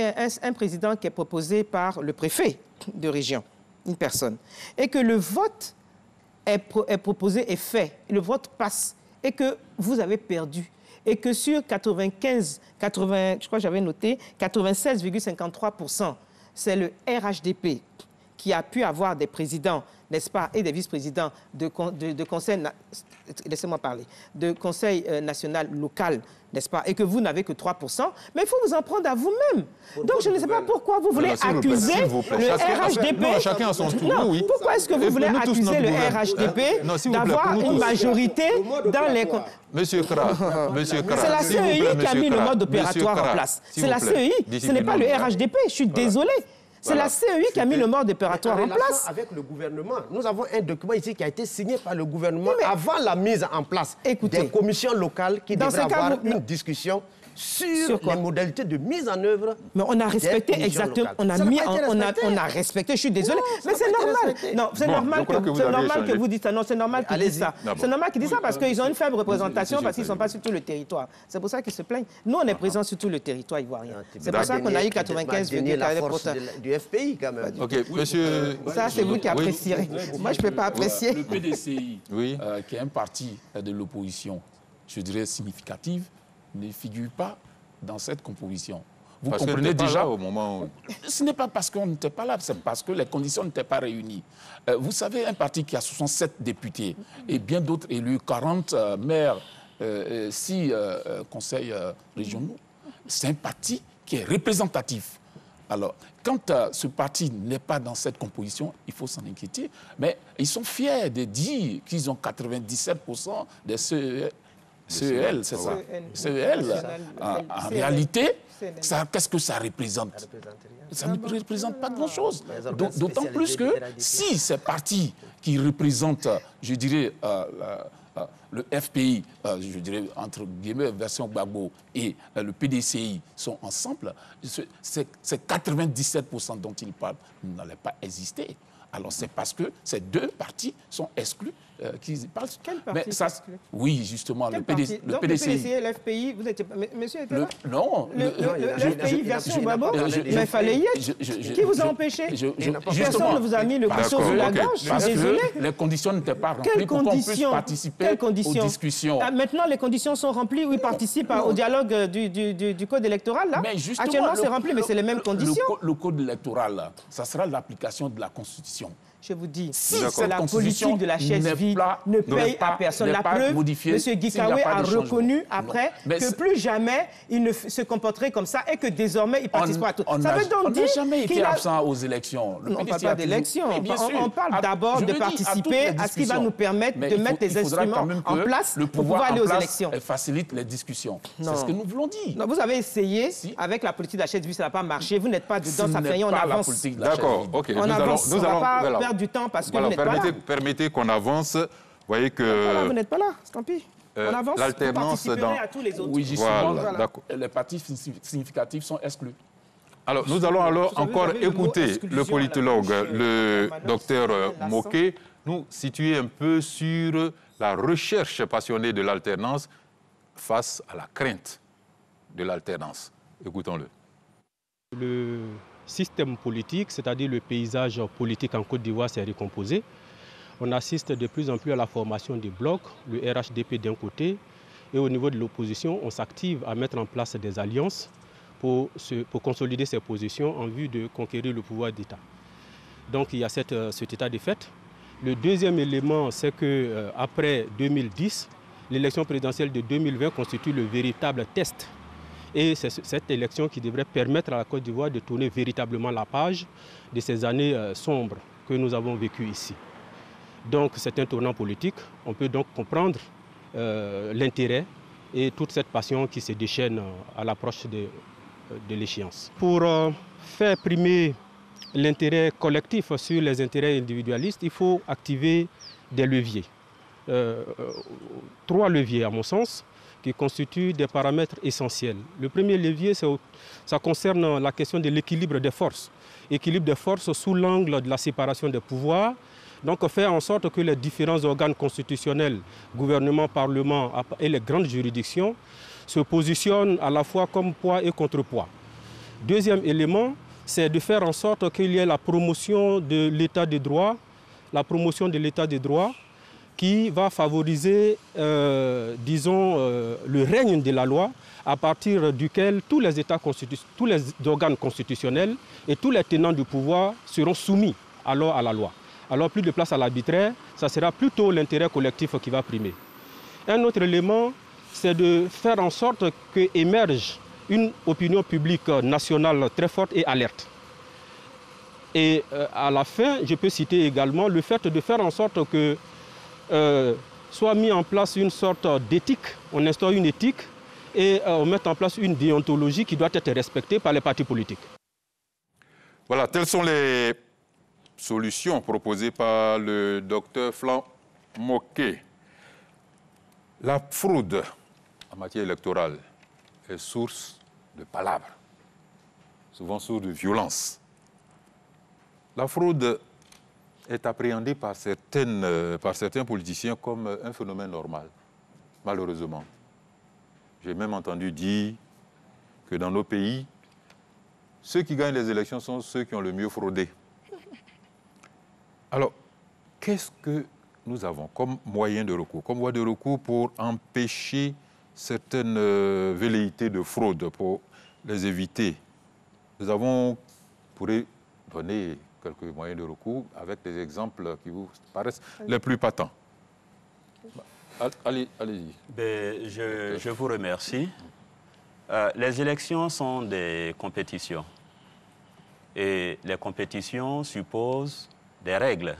un président qui est proposé par le préfet de région, une personne, et que le vote est proposé et fait, le vote passe, et que vous avez perdu, et que sur 80, je crois que j'avais noté, 96,53%, c'est le RHDP qui a pu avoir des présidents, n'est-ce pas, et des vice-présidents de conseil, laissez-moi parler, de conseil national local, n'est-ce pas, et que vous n'avez que 3%, mais il faut vous en prendre à vous-même. Donc je ne sais pas pourquoi vous voulez accuser le RHDP. Non, chacun a son tour. Non, Oui. pourquoi est-ce que vous voulez accuser le RHDP d'avoir une majorité dans les... Monsieur Kra, c'est la CEI qui a mis le mode opératoire en place. C'est la CEI, ce n'est pas le RHDP, je suis désolé. C'est la CEI qui a mis le mode opératoire en place. Avec le gouvernement, nous avons un document ici qui a été signé par le gouvernement avant la mise en place des commissions locales qui devraient avoir une discussion sur les modalités de mise en œuvre. Mais on a respecté exactement, on a respecté, je suis désolé, mais c'est normal. Non, c'est normal que vous dites ça. Non, c'est normal qu'ils disent ça. C'est normal qu'ils disent ça parce qu'ils ont une faible représentation parce qu'ils ne sont pas sur tout le territoire. C'est pour ça qu'ils se plaignent. Nous, on est présents sur tout le territoire ivoirien. C'est pour ça qu'on a eu 95,4%. Du FPI, quand même. Ok, monsieur... Ça, c'est vous qui apprécierez. Moi, je ne peux pas apprécier. Le PDCI, qui est un parti de l'opposition, je dirais significative, ne figure pas dans cette composition. vous parce comprenez pas déjà... Là, au moment où... Ce n'est pas parce qu'on n'était pas là, c'est parce que les conditions n'étaient pas réunies. Vous savez, un parti qui a 67 députés et bien d'autres élus, 40 maires, 6 conseils régionaux, c'est un parti qui est représentatif. Alors, quand ce parti n'est pas dans cette composition, il faut s'en inquiéter. Mais ils sont fiers de dire qu'ils ont 97% des CEL, c'est ça. CEL, en réalité, qu'est-ce que ça représente? Ça ne représente pas grand-chose. D'autant plus que si ces partis qui représentent, je dirais, le FPI, je dirais, entre guillemets, version Gbagbo, et le PDCI sont ensemble, ces 97% dont ils parlent n'allaient pas exister. Alors c'est parce que ces deux partis sont exclus qu'ils parlent. Quel parti mais ça, oui, justement, le PDCI. Donc le PDCI et l'FPI, vous étiez... Monsieur était là? Non. Le FPI version Gbagbo? Mais il fallait y être. Qui vous a empêché? Personne ne vous a mis le couteau sous la gorge. Parce Désolé. que les conditions n'étaient pas remplies pour qu'on puisse participer aux discussions. Maintenant, les conditions sont remplies où ils participent au dialogue du code électoral, là? Actuellement, c'est rempli, mais c'est les mêmes conditions. Le code électoral, ça sera l'application de la Constitution. Je vous dis, si la politique de la chaise vide ne paye à personne. La preuve, M. Guikawe a reconnu après que plus jamais il ne se comporterait comme ça et que désormais il participera à tout. Ça veut donc dire qu'il n'a jamais été absent aux élections. On ne parle pas d'élections. On parle d'abord de participer à ce qui va nous permettre de mettre les instruments en place pour pouvoir aller aux élections. Et facilite les discussions. C'est ce que nous voulons dire. Vous avez essayé avec la politique de la chaise vide, ça n'a pas marché. Vous n'êtes pas dedans, ça fait rien, on avance. D'accord, ok. On avance, on ne va pas perdre du temps parce que vous n'êtes pas là. Permettez qu'on avance. Vous voyez que... Vous n'êtes pas là, tant pis. On avance, l'alternance dans... à tous les autres. Oui, justement, voilà. Les partis significatifs sont exclus. Alors, nous allons encore écouter le politologue, le docteur Moké, nous situer un peu sur la recherche passionnée de l'alternance face à la crainte de l'alternance. Écoutons-le. Le système politique, c'est-à-dire le paysage politique en Côte d'Ivoire, s'est recomposé. On assiste de plus en plus à la formation des blocs, le RHDP d'un côté, et au niveau de l'opposition, on s'active à mettre en place des alliances pour consolider ses positions en vue de conquérir le pouvoir d'État. Donc il y a cet état de fait. Le deuxième élément, c'est qu'après 2010, l'élection présidentielle de 2020 constitue le véritable test. Et c'est cette élection qui devrait permettre à la Côte d'Ivoire de tourner véritablement la page de ces années sombres que nous avons vécues ici. Donc c'est un tournant politique. On peut donc comprendre l'intérêt et toute cette passion qui se déchaîne à l'approche de l'échéance. Pour faire primer l'intérêt collectif sur les intérêts individualistes, il faut activer des leviers. 3 leviers à mon sens, qui constituent des paramètres essentiels. Le premier levier, ça concerne la question de l'équilibre des forces. Équilibre des forces sous l'angle de la séparation des pouvoirs. Donc faire en sorte que les différents organes constitutionnels, gouvernement, parlement et les grandes juridictions se positionnent à la fois comme poids et contrepoids. Deuxième élément, c'est de faire en sorte qu'il y ait la promotion de l'état de droit, qui va favoriser, disons, le règne de la loi, à partir duquel tous les organes constitutionnels et tous les tenants du pouvoir seront soumis alors à la loi. Alors plus de place à l'arbitraire, ça sera plutôt l'intérêt collectif qui va primer. Un autre élément, c'est de faire en sorte qu'émerge une opinion publique nationale très forte et alerte. Et à la fin, je peux citer également le fait de faire en sorte que soit mis en place une sorte d'éthique, on instaure une éthique et on met en place une déontologie qui doit être respectée par les partis politiques. Voilà, telles sont les solutions proposées par le docteur Flan Moké. La fraude en matière électorale est source de palabres, souvent source de violence. La fraude est appréhendée par certains politiciens comme un phénomène normal, malheureusement. J'ai même entendu dire que dans nos pays, ceux qui gagnent les élections sont ceux qui ont le mieux fraudé. Alors, qu'est-ce que nous avons comme moyen de recours, comme voie de recours pour empêcher certaines velléités de fraude, pour les éviter Nous pourrions donner quelques moyens de recours avec des exemples qui vous paraissent les plus patents. Allez-y. Je vous remercie. Les élections sont des compétitions. Et les compétitions supposent des règles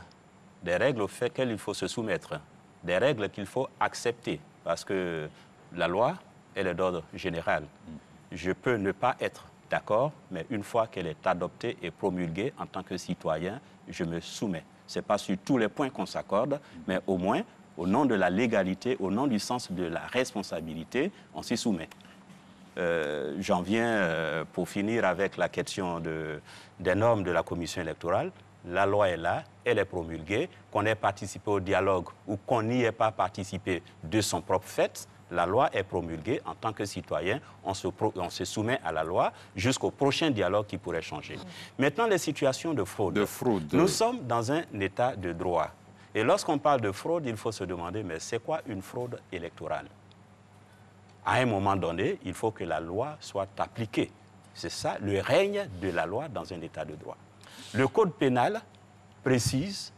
auxquelles il faut se soumettre, des règles qu'il faut accepter, parce que la loi, elle est d'ordre général. Je peux ne pas être d'accord, mais une fois qu'elle est adoptée et promulguée en tant que citoyen, je me soumets. Ce n'est pas sur tous les points qu'on s'accorde, mais au moins, au nom de la légalité, au nom du sens de la responsabilité, on s'y soumet. J'en viens pour finir avec la question des normes de la commission électorale. La loi est là, elle est promulguée, qu'on ait participé au dialogue ou qu'on n'y ait pas participé de son propre fait, la loi est promulguée. En tant que citoyen, on se soumet à la loi jusqu'au prochain dialogue qui pourrait changer. Maintenant, les situations de fraude. Nous sommes dans un état de droit. Et lorsqu'on parle de fraude, il faut se demander, mais c'est quoi une fraude électorale? À un moment donné, il faut que la loi soit appliquée. C'est ça, le règne de la loi dans un état de droit. Le code pénal précise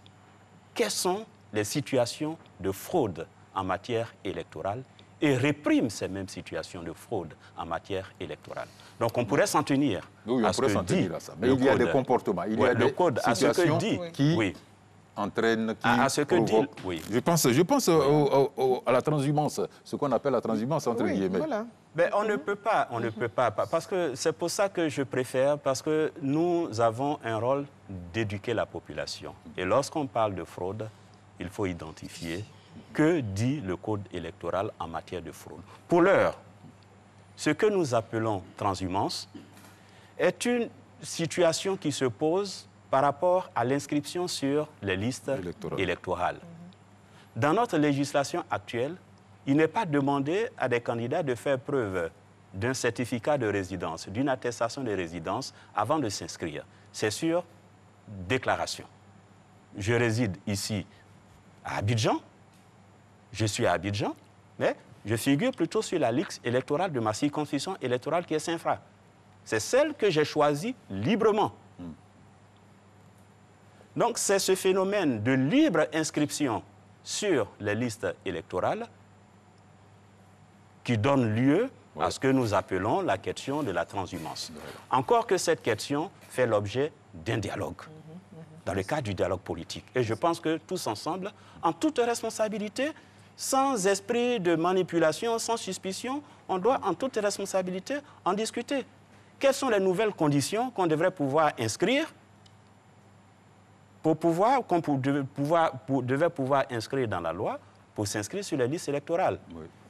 quelles sont les situations de fraude en matière électorale et réprime ces mêmes situations de fraude en matière électorale. Donc on pourrait s'en tenir à ce que dit ça. Mais il y a des comportements, il y a des situations qui entraînent, qui provoquent. Je pense à la transhumance, ce qu'on appelle la transhumance entre guillemets. Voilà. Mais on ne peut pas, parce que c'est pour ça que je préfère, parce que nous avons un rôle d'éduquer la population. Et lorsqu'on parle de fraude, il faut identifier que dit le code électoral en matière de fraude. Pour l'heure, ce que nous appelons transhumance est une situation qui se pose par rapport à l'inscription sur les listes électorales. Dans notre législation actuelle, il n'est pas demandé à des candidats de faire preuve d'un certificat de résidence, d'une attestation de résidence avant de s'inscrire. C'est sur déclaration. Je réside ici à Abidjan, je suis à Abidjan, mais je figure plutôt sur la liste électorale de ma circonscription électorale qui est Saint-Fra. C'est celle que j'ai choisie librement. Donc c'est ce phénomène de libre inscription sur les listes électorales qui donne lieu à ce que nous appelons la question de la transhumance. Encore que cette question fait l'objet d'un dialogue, dans le cadre du dialogue politique. Et je pense que tous ensemble, en toute responsabilité, sans esprit de manipulation, sans suspicion, on doit en toute responsabilité en discuter. Quelles sont les nouvelles conditions qu'on devrait pouvoir inscrire qu'on devait pouvoir inscrire dans la loi pour s'inscrire sur les listes électorales.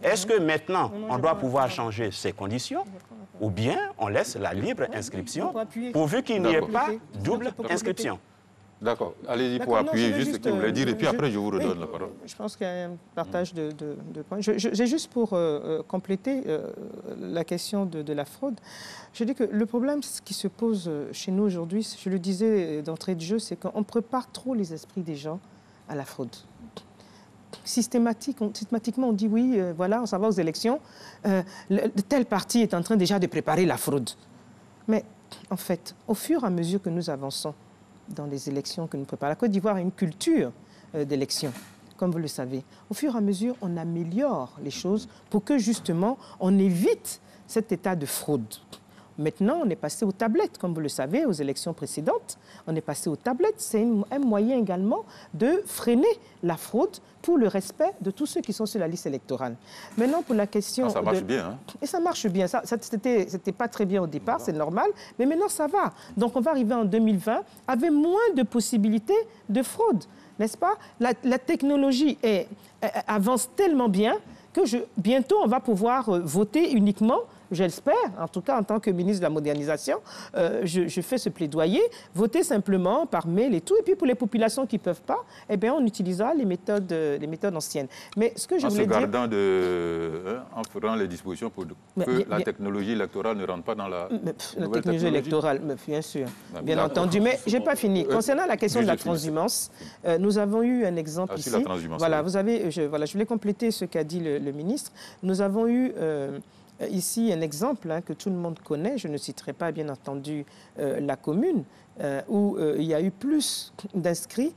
Est-ce que maintenant, on doit pouvoir changer ces conditions ou bien on laisse la libre inscription pourvu qu'il n'y ait pas double inscription? D'accord. Allez-y pour appuyer juste ce que vous voulez dire et puis après je vous redonne la parole. Je pense qu'il y a un partage de points. J'ai juste pour compléter la question de la fraude. Je dis que le problème qui se pose chez nous aujourd'hui, je le disais d'entrée de jeu, c'est qu'on prépare trop les esprits des gens à la fraude. Systématiquement, on dit oui, voilà, on s'en va aux élections, tel parti est en train déjà de préparer la fraude. Mais en fait, au fur et à mesure que nous avançons dans les élections que nous préparons, la Côte d'Ivoire a une culture d'élection, comme vous le savez. Au fur et à mesure, on améliore les choses pour que justement, on évite cet état de fraude. Maintenant, on est passé aux tablettes, comme vous le savez, aux élections précédentes. On est passé aux tablettes. C'est un moyen également de freiner la fraude pour le respect de tous ceux qui sont sur la liste électorale. Maintenant, pour la question... ça marche bien, hein? Et ça marche bien. C'était pas très bien au départ, c'est normal, mais maintenant, ça va. Donc, on va arriver en 2020 avec moins de possibilités de fraude, n'est-ce pas? La technologie avance tellement bien que bientôt, on va pouvoir voter uniquement... J'espère, en tout cas en tant que ministre de la Modernisation, je fais ce plaidoyer, voter simplement par mail et tout. Et puis pour les populations qui ne peuvent pas, eh bien, on utilisera les méthodes anciennes. Mais ce que je voulais dire... en faisant les dispositions pour que la technologie électorale ne rentre pas dans la technologie électorale, bien sûr, bien entendu. Mais je n'ai pas fini. Concernant la question de la transhumance, nous avons eu un exemple ici. Voilà, je voulais compléter ce qu'a dit le ministre. Nous avons eu... ici un exemple que tout le monde connaît, je ne citerai pas bien entendu la commune, où il y a eu plus d'inscrits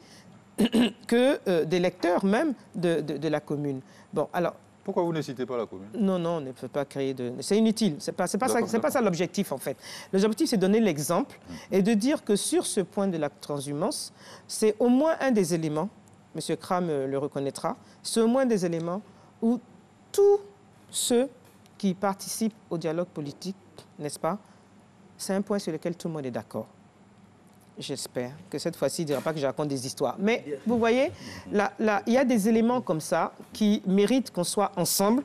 que d'électeurs même de la commune. Bon, alors... Pourquoi vous ne citez pas la commune? Non, on ne peut pas créer de... C'est inutile, c'est pas ça l'objectif en fait. L'objectif c'est de donner l'exemple et de dire que sur ce point de la transhumance, c'est au moins un des éléments, M. Kram le reconnaîtra, c'est au moins des éléments où tous ceux qui participent au dialogue politique, n'est-ce pas, c'est un point sur lequel tout le monde est d'accord. J'espère que cette fois-ci, il ne dira pas que je raconte des histoires. Mais vous voyez, il y a des éléments comme ça qui méritent qu'on soit ensemble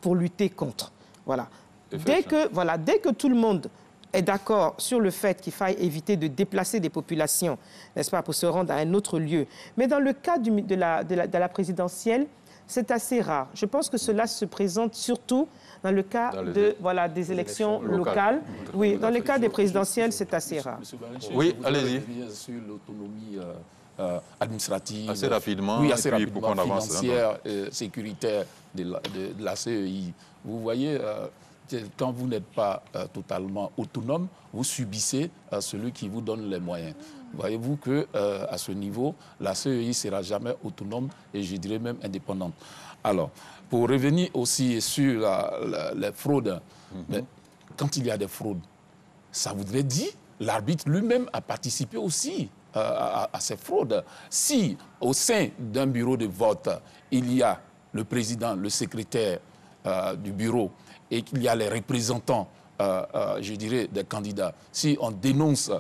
pour lutter contre. Voilà. Dès que tout le monde est d'accord sur le fait qu'il faille éviter de déplacer des populations, n'est-ce pas, pour se rendre à un autre lieu. Mais dans le cas de la présidentielle, c'est assez rare. Je pense que cela se présente surtout dans le cas des élections locales. Oui, dans le cas des présidentielles, c'est assez rare. Oui, allez-y. Sur l'autonomie administrative. Assez rapidement. Oui, assez rapidement, pour qu'on avance, financière, sécuritaire de la CEI. Vous voyez, quand vous n'êtes pas totalement autonome, vous subissez celui qui vous donne les moyens. Voyez-vous qu'à ce niveau, la CEI ne sera jamais autonome et je dirais même indépendante. Alors, pour revenir aussi sur les fraudes, mais quand il y a des fraudes, ça voudrait dire l'arbitre lui-même a participé aussi à ces fraudes. Si au sein d'un bureau de vote, il y a le président, le secrétaire du bureau et qu'il y a les représentants, je dirais, des candidats, si on dénonce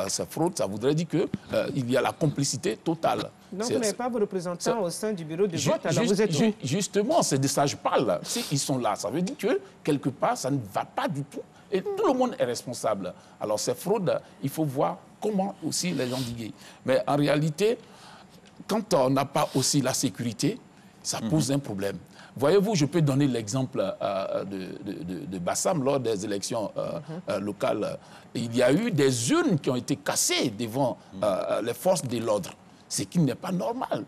ces fraudes, ça voudrait dire qu'il y a la complicité totale. Donc, vous n'avez pas vos représentants au sein du bureau de vote, alors vous êtes où? Justement, c'est de ça que je parle. S'ils sont là, ça veut dire que, quelque part, ça ne va pas du tout. Et tout le monde est responsable. Alors, ces fraudes, il faut voir comment aussi les endiguer. Mais en réalité, quand on n'a pas aussi la sécurité, ça pose un problème. Voyez-vous, je peux donner l'exemple de Bassam lors des élections locales. Il y a eu des urnes qui ont été cassées devant les forces de l'ordre, ce qui n'est pas normal.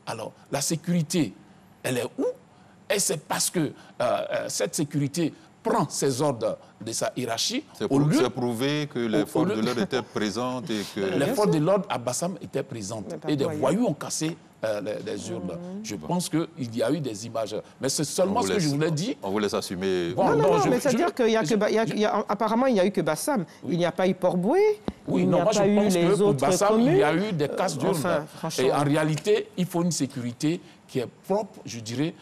Alors, la sécurité, elle est où? Et c'est parce que cette sécurité prend ses ordres de sa hiérarchie. C'est prouvé que les forces de l'ordre étaient présentes et que... Les forces de l'ordre à Bassam étaient présentes et des voyous ont cassé les urnes. Je pense qu'il y a eu des images. Mais c'est seulement ce que je voulais dire. On vous laisse assumer. Bon, non, mais c'est-à-dire qu'apparemment, il n'y a eu que Bassam. Il n'y a pas eu Port-Boué. Oui, non, moi je pense que pour Bassam, il y a eu des casses d'urnes. Et en réalité, il faut une sécurité qui est propre, je dirais,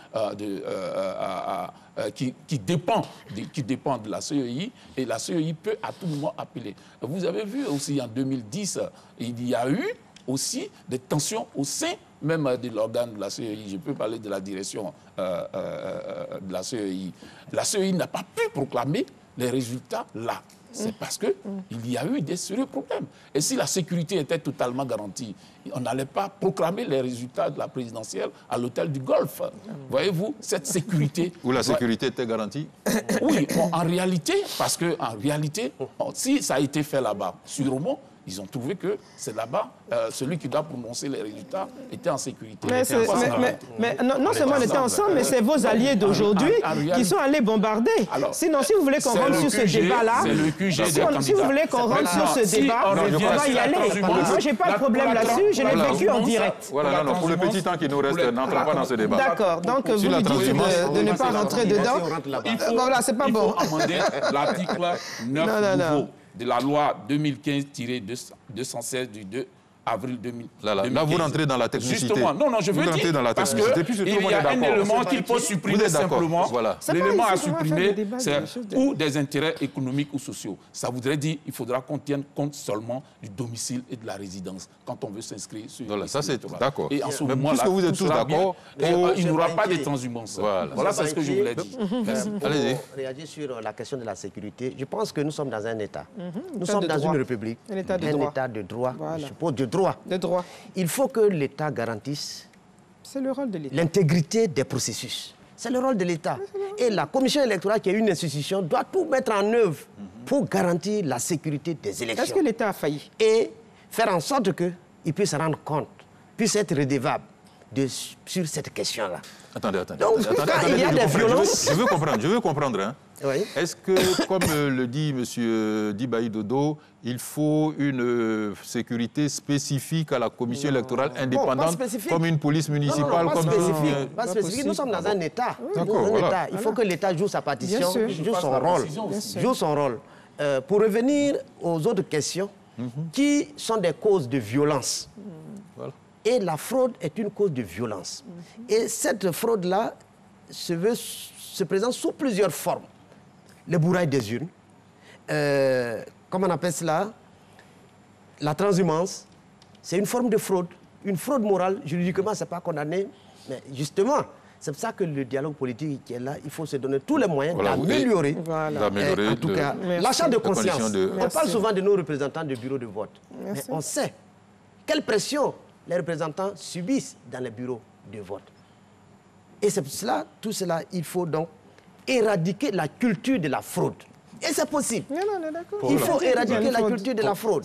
qui dépend de la CEI. Et la CEI peut à tout moment appeler. Vous avez vu aussi en 2010, il y a eu aussi des tensions au sein même de l'organe de la CEI. Je peux parler de la direction de la CEI. La CEI n'a pas pu proclamer les résultats là. C'est parce qu'il y a eu des sérieux problèmes. Et si la sécurité était totalement garantie, on n'allait pas proclamer les résultats de la présidentielle à l'hôtel du Golfe. Voyez-vous, cette sécurité... Où la sécurité était garantie? Oui, bon, en réalité, parce que en réalité, si ça a été fait là-bas, sûrement, ils ont trouvé que c'est là-bas, celui qui doit prononcer les résultats était en sécurité. Mais non seulement on était ensemble, mais c'est vos alliés d'aujourd'hui qui sont allés bombarder. Alors, sinon, si vous voulez qu'on rentre sur ce débat-là, si vous voulez qu'on rentre sur ce débat, on va y aller. Moi, je n'ai pas de problème là-dessus, je l'ai vécu en direct. Voilà, non, pour le petit temps qui nous reste, n'entrons pas dans ce débat. D'accord, donc vous me dites de ne pas rentrer dedans. Voilà, c'est pas bon. Il faut amender l'article 9 nouveau de la loi 2015-216 du 2 avril 2015. Là, vous rentrez dans la technicité. Justement, non, je veux dire, parce qu'il y a un élément qu'il faut supprimer simplement. Voilà. L'élément à supprimer, c'est ou des intérêts économiques ou sociaux. Ça voudrait dire qu'il faudra qu'on tienne compte seulement du domicile et de la résidence quand on veut s'inscrire sur... Voilà, ça c'est d'accord. Et en ce moment-là, puisque vous êtes tous d'accord, il n'y aura pas de transhumance. Voilà ce que je voulais dire. Allez-y. Pour réagir sur la question de la sécurité, je pense que nous sommes dans un État. Nous sommes dans une république, un État de droit, je suppose de droit. Il faut que l'État garantisse l'intégrité des processus. C'est le rôle de l'État. Et la commission électorale, qui est une institution, doit tout mettre en œuvre pour garantir la sécurité des élections. Est-ce que l'État a failli? Et faire en sorte qu'il puisse se rendre compte, puisse être redevable. sur cette question-là. Attendez. Donc, quand il y a des violences... Je veux comprendre. Hein. Oui. Est-ce que, comme le dit M. Dibaï Dodo, il faut une sécurité spécifique à la commission électorale indépendante, comme une police municipale? Non, pas spécifique. Nous sommes dans un État. Il faut que l'État joue sa partition, joue son rôle. Pour revenir aux autres questions, qui sont des causes de violence. Et la fraude est une cause de violence. Et cette fraude-là se présente sous plusieurs formes. Le bourraille des urnes, comment on appelle cela? La transhumance, c'est une forme de fraude. Une fraude morale, juridiquement, ce n'est pas condamné. Mais justement, c'est pour ça que le dialogue politique qui est là, il faut se donner tous les moyens d'améliorer. En tout cas, l'achat de conscience. On parle souvent de nos représentants de bureaux de vote. Mais on sait quelle pression les représentants subissent dans les bureaux de vote. Et c'est pour cela, tout cela, il faut donc éradiquer la culture de la fraude. Et c'est possible. Il faut éradiquer la culture de la fraude.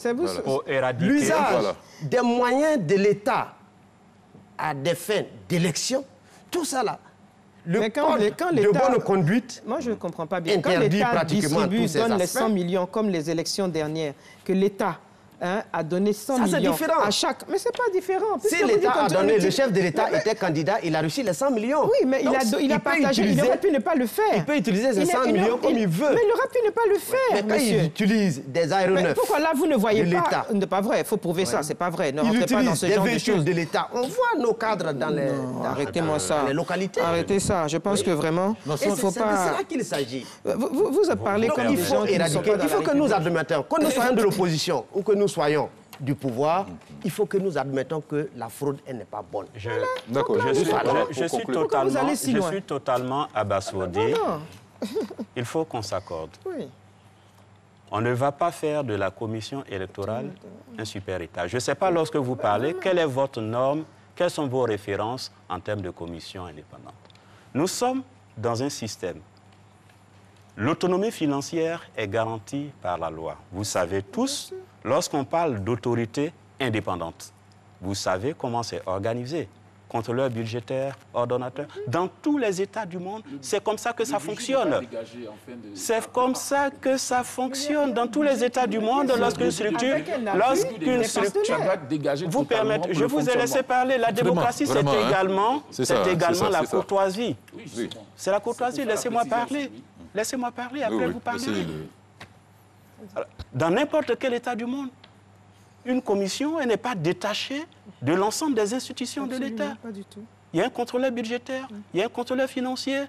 L'usage des moyens de l'État à des fins d'élection, tout ça là. Le code de bonne conduite, moi je ne comprends pas bien. Quand l'État distribue, donne les 100 millions comme les élections dernières, que l'État a donné 100 millions à chaque... Mais ce n'est pas différent. Si l'État a donné, le chef de l'État était candidat, il a reçu les 100 millions. Oui, mais il a partagé, il aurait pu ne pas le faire. Il peut utiliser ces 100 millions comme il veut. Mais il aurait pu ne pas le faire, mais quand il utilise des aéronefs... Mais pourquoi là, vous ne voyez pas... Ce n'est pas vrai, il faut prouver ça, ce n'est pas vrai. Ne rentrez pas dans ce genre de choses. Il utilise des véhicules de l'État. On voit nos cadres dans les... Arrêtez-moi ça. Les localités. Arrêtez ça. Je pense que vraiment, il ne faut pas... C'est de cela qu'il s'agit. Vous parlez comme des gens qui ne sont pas dans la République. Il faut que nous admettons, que nous soyons de l'opposition ou que nous soyons du pouvoir, il faut que nous admettons que la fraude, elle n'est pas bonne. D'accord. Je suis totalement abasourdi. Il faut qu'on s'accorde. Oui. On ne va pas faire de la commission électorale un super État. Je ne sais pas, lorsque vous parlez, quelle est votre norme, quelles sont vos références en termes de commission indépendante. Nous sommes dans un système. L'autonomie financière est garantie par la loi. Vous savez tous, lorsqu'on parle d'autorité indépendante, vous savez comment c'est organisé. Contrôleur budgétaire, ordonnateur, dans tous les États du monde, c'est comme ça que ça fonctionne. C'est comme ça que ça fonctionne dans tous les États du monde lorsqu'une structure... Vous permettez, je vous ai laissé parler, la démocratie, c'est également la courtoisie. C'est la courtoisie, laissez-moi parler. Laissez-moi parler, après vous parlerez. Dans n'importe quel État du monde, une commission, elle n'est pas détachée de l'ensemble des institutions de l'État. Pas du tout. Il y a un contrôleur budgétaire, il y a un contrôleur financier,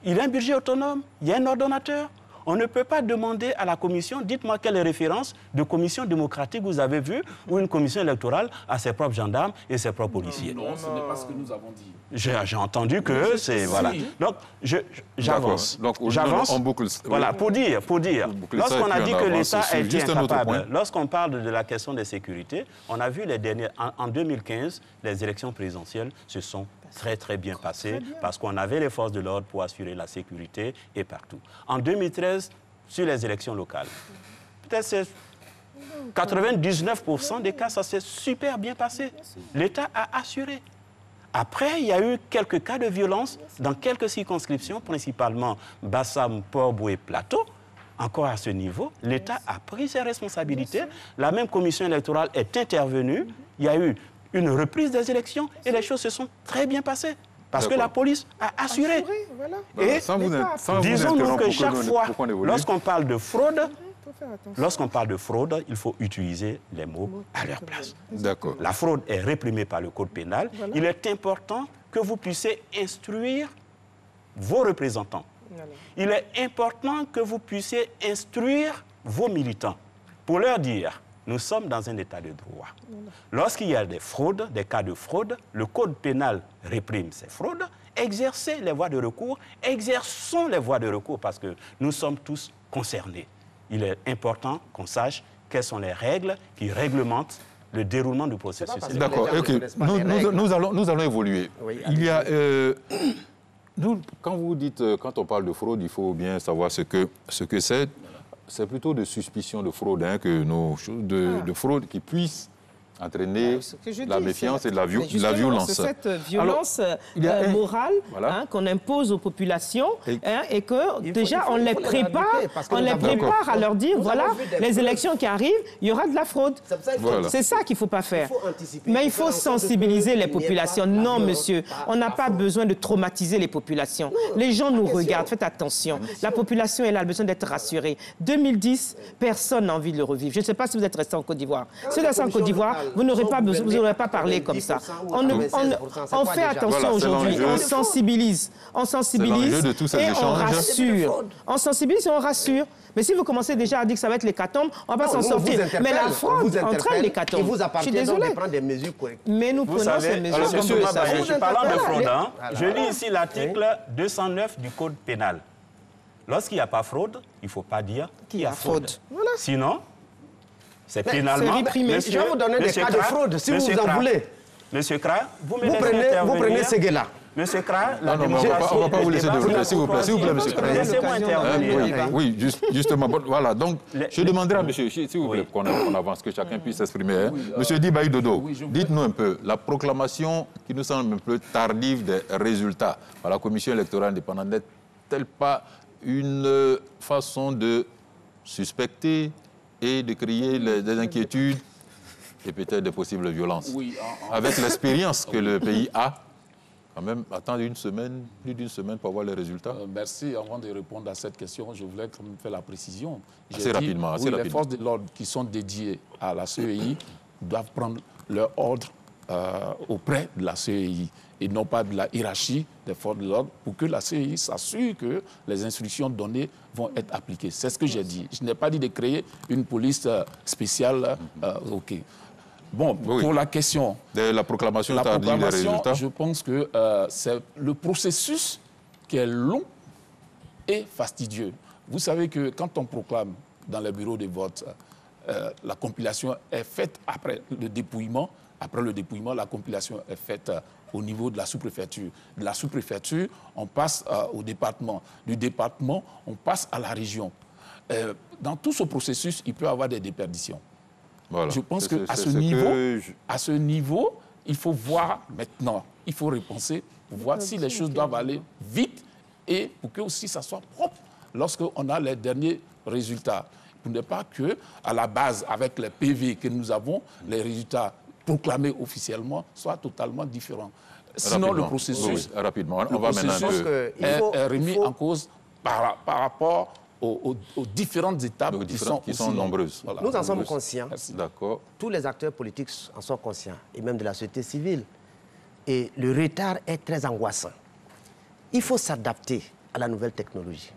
il y a un budget autonome, il y a un ordonnateur. On ne peut pas demander à la commission, dites-moi quelle référence de commission démocratique vous avez vue, ou une commission électorale a ses propres gendarmes et ses propres policiers. Non, ce n'est pas ce que nous avons dit. J'ai entendu que c'est... Voilà. Donc, j'avance. J'avance. Voilà, pour dire. Lorsqu'on a dit que l'État a été incapable, lorsqu'on parle de la question de sécurité, on a vu les dernières... En 2015, les élections présidentielles se sont très bien passées parce qu'on avait les forces de l'ordre pour assurer la sécurité et partout. En 2013, sur les élections locales, peut-être c'est 99% des cas, ça s'est super bien passé. L'État a assuré. Après, il y a eu quelques cas de violence dans quelques circonscriptions, principalement Bassam, Port-Boué, Plateau. Encore à ce niveau, l'État a pris ses responsabilités. La même commission électorale est intervenue. Il y a eu une reprise des élections et les choses se sont très bien passées. Parce que la police a assuré. Et disons-nous que chaque fois, lorsqu'on parle de fraude, il faut utiliser les mots à leur place. La fraude est réprimée par le code pénal. Il est important que vous puissiez instruire vos représentants. Il est important que vous puissiez instruire vos militants pour leur dire, nous sommes dans un état de droit. Lorsqu'il y a des fraudes, des cas de fraude, le code pénal réprime ces fraudes. Exercez les voies de recours, exerçons les voies de recours parce que nous sommes tous concernés. Il est important qu'on sache quelles sont les règles qui réglementent le déroulement du processus. D'accord, nous allons évoluer. Oui, il y a... quand on parle de fraude, il faut bien savoir ce que c'est. C'est plutôt de suspicion de fraude, de fraude qui puisse entraîner la méfiance et la violence. C'est cette violence morale qu'on impose aux populations et que déjà on les prépare à leur dire, voilà, les élections qui arrivent, il y aura de la fraude. C'est ça qu'il ne faut pas faire. Mais il faut sensibiliser les populations. Non, monsieur, on n'a pas besoin de traumatiser les populations. Les gens nous regardent, faites attention. La population elle a besoin d'être rassurée. 2010, personne n'a envie de le revivre. Je ne sais pas si vous êtes resté en Côte d'Ivoire. Si vous êtes resté en Côte d'Ivoire, vous n'aurez pas parlé comme ça. On fait attention aujourd'hui, on sensibilise et on rassure. On sensibilise et on rassure. Mais si vous commencez déjà à dire que ça va être l'hécatombe, on va pas s'en sortir. Mais la fraude entraîne l'hécatombe. Je suis désolé. De prendre des mesures correctes. Mais nous prenons ces mesures. Monsieur Babaye, parlant de fraude, je lis ici l'article 209 du Code pénal. Lorsqu'il n'y a pas fraude, il ne faut pas dire qu'il y a fraude. Voilà. Sinon, c'est pénalement... Je vais vous donner des cas de fraude, si vous en voulez. Monsieur Kra, vous prenez ce gars-là. Monsieur Kra, on ne va pas vous laisser développer, s'il vous plaît, monsieur Kra. Laissez-moi intervenir. Oui, justement. Voilà, donc je demanderai à monsieur, s'il vous plaît, qu'on avance, que chacun puisse s'exprimer. Monsieur Dibaï Dodo, dites-nous un peu, la proclamation qui nous semble un peu tardive des résultats à la commission électorale indépendante n'est-elle pas une façon de suspecter et de créer des inquiétudes et peut-être des possibles violences? Avec l'expérience que le pays a, quand même, attendre une semaine, plus d'une semaine pour avoir les résultats. Merci. Avant de répondre à cette question, je voulais quand même faire la précision. Assez rapidement. Les forces de l'ordre qui sont dédiées à la CEI doivent prendre leur ordre auprès de la CEI et non pas de la hiérarchie des forces de l'ordre pour que la CEI s'assure que les instructions données vont être appliquées. C'est ce que j'ai dit. Je n'ai pas dit de créer une police spéciale. OK. Bon, pour la question de la proclamation tardive des résultats, je pense que c'est le processus qui est long et fastidieux. Vous savez que quand on proclame dans les bureaux de vote, la compilation est faite après le dépouillement. Après le dépouillement, la compilation est faite au niveau de la sous-préfecture. De la sous-préfecture, on passe au département. Du département, on passe à la région. Dans tout ce processus, il peut y avoir des déperditions. Voilà. Je pense qu'à ce niveau, il faut voir maintenant, il faut repenser pour voir si les choses doivent aller vite et pour que aussi ça soit propre lorsqu'on a les derniers résultats. Pour ne pas qu'à la base, avec les PV que nous avons, les résultats proclamés officiellement soient totalement différents. Sinon, le processus, est remis en cause par rapport aux différentes étapes qui sont nombreuses. Voilà. Nous en sommes conscients. D'accord. Tous les acteurs politiques en sont conscients, et même de la société civile. Et le retard est très angoissant. Il faut s'adapter à la nouvelle technologie.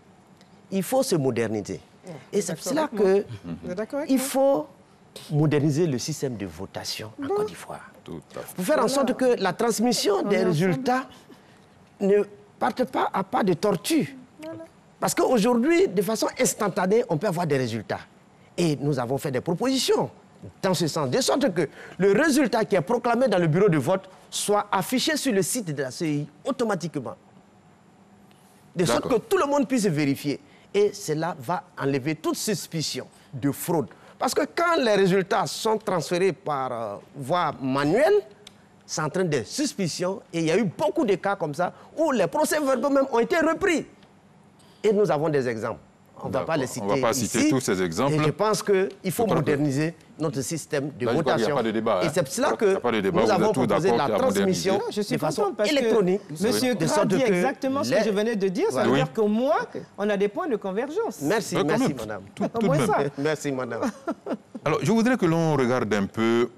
Il faut se moderniser. Et c'est pour cela qu'il faut moderniser le système de votation en Côte d'Ivoire. Pour faire en sorte que la transmission des résultats ne parte pas à pas de tortue. Parce qu'aujourd'hui, de façon instantanée, on peut avoir des résultats. Et nous avons fait des propositions dans ce sens, de sorte que le résultat qui est proclamé dans le bureau de vote soit affiché sur le site de la CEI automatiquement. De sorte que tout le monde puisse vérifier. Et cela va enlever toute suspicion de fraude. Parce que quand les résultats sont transférés par voie manuelle, ça entraîne des suspicions. Et il y a eu beaucoup de cas comme ça où les procès-verbaux même ont été repris. Et nous avons des exemples. On ne va pas les citer ici. On ne va pas citer tous ces exemples. Et je pense qu'il faut moderniser notre système de votation. Il n'y a pas de débat. Et c'est pour cela que nous avons proposé la transmission de façon électronique. Monsieur Kra dit exactement ce que je venais de dire. Ça veut dire qu'au moins, on a des points de convergence. Merci, merci madame. Merci madame. Alors, je voudrais que l'on regarde un peu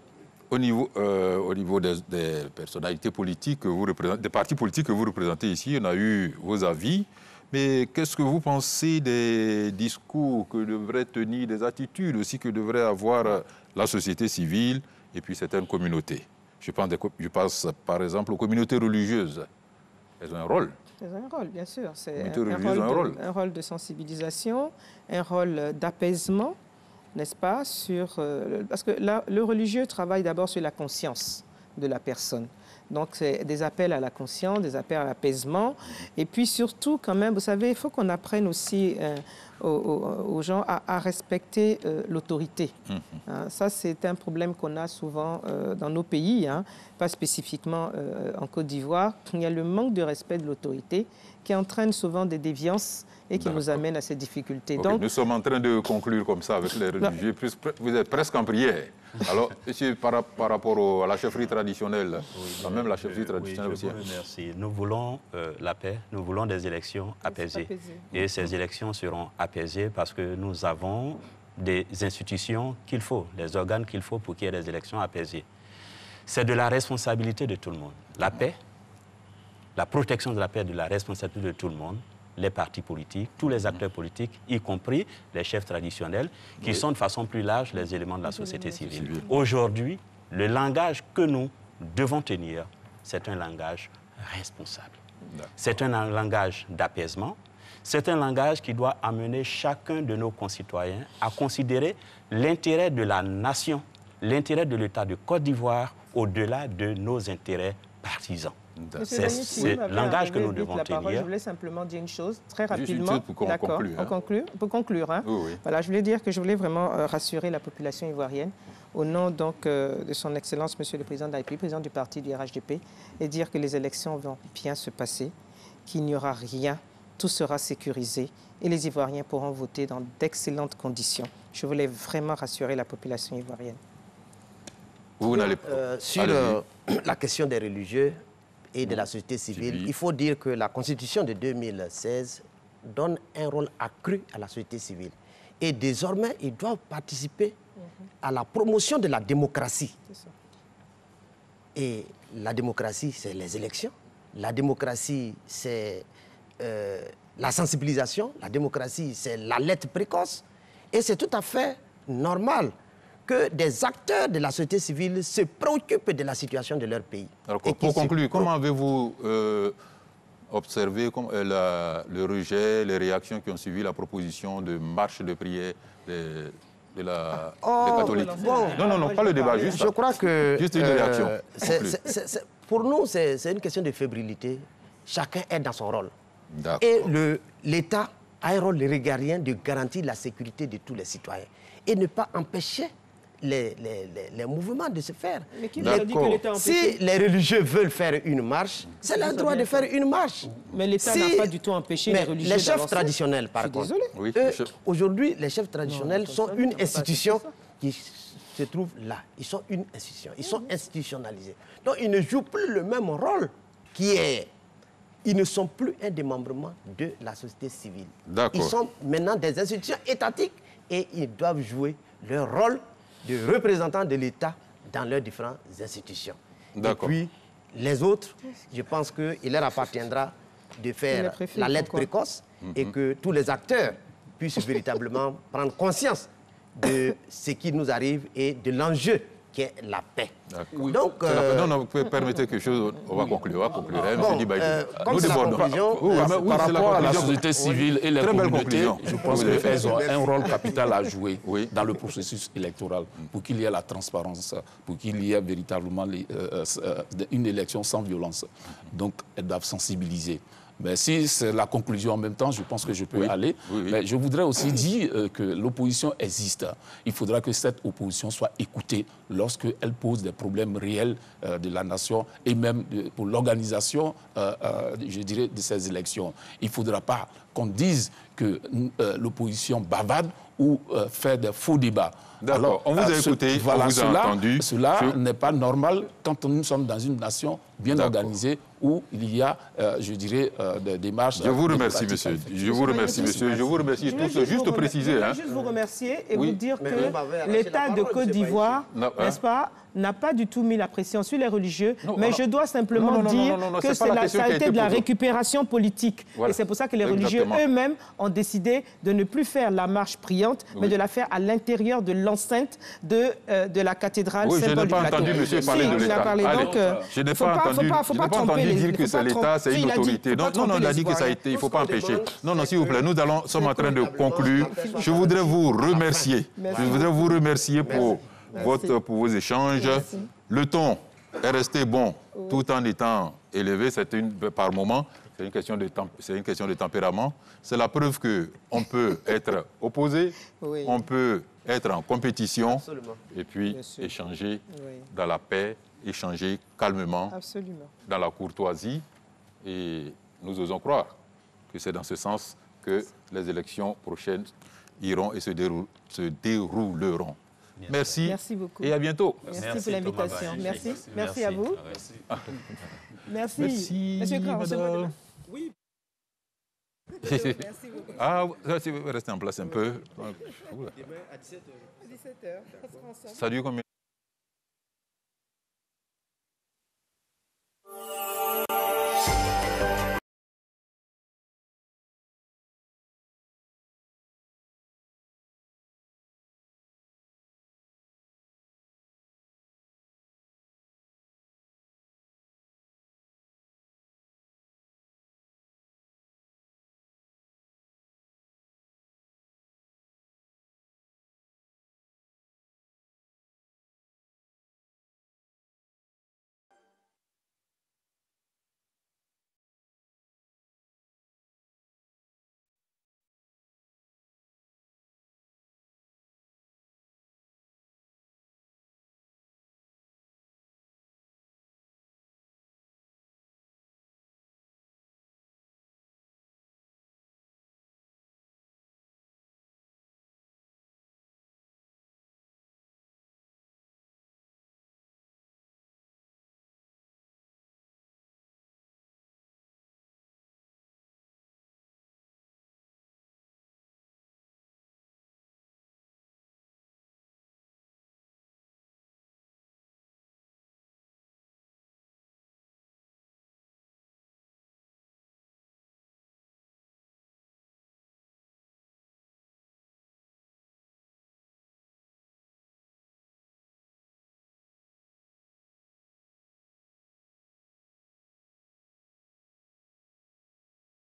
au niveau des personnalités politiques que vous représentez, des partis politiques que vous représentez ici. On a eu vos avis. Mais qu'est-ce que vous pensez des discours que devraient tenir, des attitudes aussi que devrait avoir la société civile et puis certaines communautés? Je pense par exemple aux communautés religieuses. Elles ont un rôle. Elles ont un rôle, bien sûr. C'est un rôle de sensibilisation, un rôle d'apaisement, n'est-ce pas, parce que là, le religieux travaille d'abord sur la conscience de la personne. Donc, c'est des appels à la conscience, des appels à l'apaisement. Et puis, surtout, quand même, vous savez, il faut qu'on apprenne aussi aux gens à respecter l'autorité. Hein, ça, c'est un problème qu'on a souvent dans nos pays, hein, pas spécifiquement en Côte d'Ivoire. Il y a le manque de respect de l'autorité qui entraîne souvent des déviances et qui nous amène à ces difficultés. Okay, donc, nous sommes en train de conclure comme ça avec les religieux. Vous êtes presque en prière. Alors, par rapport à la chefferie traditionnelle, quand même la chefferie traditionnelle aussi. Merci. Nous voulons la paix, nous voulons des élections apaisées. Et ces élections seront apaisées parce que nous avons des institutions qu'il faut, des organes qu'il faut pour qu'il y ait des élections apaisées. C'est de la responsabilité de tout le monde. La paix, la protection de la paix est de la responsabilité de tout le monde. Les partis politiques, tous les acteurs politiques, y compris les chefs traditionnels, qui sont de façon plus large les éléments de la société civile. Aujourd'hui, le langage que nous devons tenir, c'est un langage responsable. C'est un langage d'apaisement. C'est un langage qui doit amener chacun de nos concitoyens à considérer l'intérêt de la nation, l'intérêt de l'État de Côte d'Voire au-delà de nos intérêts partisans. C'est le langage que nous devons tenir. Je voulais simplement dire une chose, très rapidement. Juste pour conclure. Pour conclure, hein. Oui. Voilà, je voulais dire que je voulais vraiment rassurer la population ivoirienne au nom donc, de son Excellence, Monsieur le Président de la République, président du parti du RHDP, et dire que les élections vont bien se passer, qu'il n'y aura rien, tout sera sécurisé et les Ivoiriens pourront voter dans d'excellentes conditions. Je voulais vraiment rassurer la population ivoirienne. Vous n'allez sur la question des religieux et de la société civile, il faut dire que la Constitution de 2016 donne un rôle accru à la société civile. Et désormais, ils doivent participer à la promotion de la démocratie. Et la démocratie, c'est les élections. La démocratie, c'est la sensibilisation. La démocratie, c'est l'alerte précoce. Et c'est tout à fait normal que des acteurs de la société civile se préoccupent de la situation de leur pays. Alors, pour conclure, comment avez-vous observé le rejet, les réactions qui ont suivi la proposition de marche de prière des catholiques? Non, pas le débat, juste je crois que juste une réaction. Pour nous, c'est une question de fébrilité. Chacun est dans son rôle. Et l'État a un rôle régalien de garantir la sécurité de tous les citoyens et ne pas empêcher les mouvements de se faire. Mais qui a dit que l'État si les religieux veulent faire une marche, c'est leur droit de faire une marche. Mais l'État n'a pas du tout empêché les religieux. Les chefs traditionnels, par contre, aujourd'hui, les chefs traditionnels sont une institution qui se trouve là. Ils sont une institution. Ils sont institutionnalisés. Donc, ils ne jouent plus le même rôle qui est... Ils ne sont plus un démembrement de la société civile. Ils sont maintenant des institutions étatiques et ils doivent jouer leur rôle de représentants de l'État dans leurs différentes institutions. Et puis, les autres, je pense qu'il leur appartiendra de faire la lettre précoce et que tous les acteurs puissent véritablement prendre conscience de ce qui nous arrive et de l'enjeu qui est la paix. Donc, non, permettez quelque chose, on va conclure. Nous débordons. Par rapport à la société civile et les communautés, je pense qu'elles ont un rôle capital à jouer dans le processus électoral pour qu'il y ait la transparence, pour qu'il y ait véritablement une élection sans violence. Donc, elles doivent sensibiliser. Mais si c'est la conclusion en même temps, je pense que je peux aller. Mais je voudrais aussi dire que l'opposition existe. Il faudra que cette opposition soit écoutée lorsqu'elle pose des problèmes réels de la nation et même pour l'organisation, je dirais, de ces élections. Il ne faudra pas qu'on dise que l'opposition bavarde ou fait des faux débats. D'accord, on vous a écouté, on vous a entendu. Cela n'est pas normal quand nous sommes dans une nation bien organisée où il y a, je dirais, des démarches... Je vous remercie, monsieur. Je vous remercie, monsieur. Je vous remercie tous. Juste préciser. Je voulais juste vous remercier et vous dire que l'État de Côte d'Ivoire, n'est-ce pas, n'a pas du tout mis la pression sur les religieux, mais je dois simplement dire que ça a été de la récupération politique. Et c'est pour ça que les religieux eux-mêmes ont décidé de ne plus faire la marche priante, mais de la faire à l'intérieur de l'enceinte de la cathédrale Saint-Paul du Plateau. Je n'ai pas entendu monsieur parler de l'État. Je n'ai pas entendu dire que c'est l'État, c'est une autorité. Non, il a dit que ça a été, il ne faut pas empêcher. Non, s'il vous plaît, nous sommes en train de conclure. Je voudrais vous remercier. Je voudrais vous remercier pour vos échanges. Le ton est resté bon tout en étant élevé, par moment, c'est une question de tempérament. C'est la preuve qu'on peut être opposé, on peut être en compétition, et puis échanger dans la paix, échanger calmement, dans la courtoisie. Et nous osons croire que c'est dans ce sens que les élections prochaines iront et se dérouleront. Merci. Merci beaucoup. Et à bientôt. Merci pour l'invitation. Merci. Merci à vous. Merci. Merci. Monsieur Grand, Oui. merci beaucoup. Ah, si vous restez en place un peu. Demain à 17h. 17h. Ça dure combien?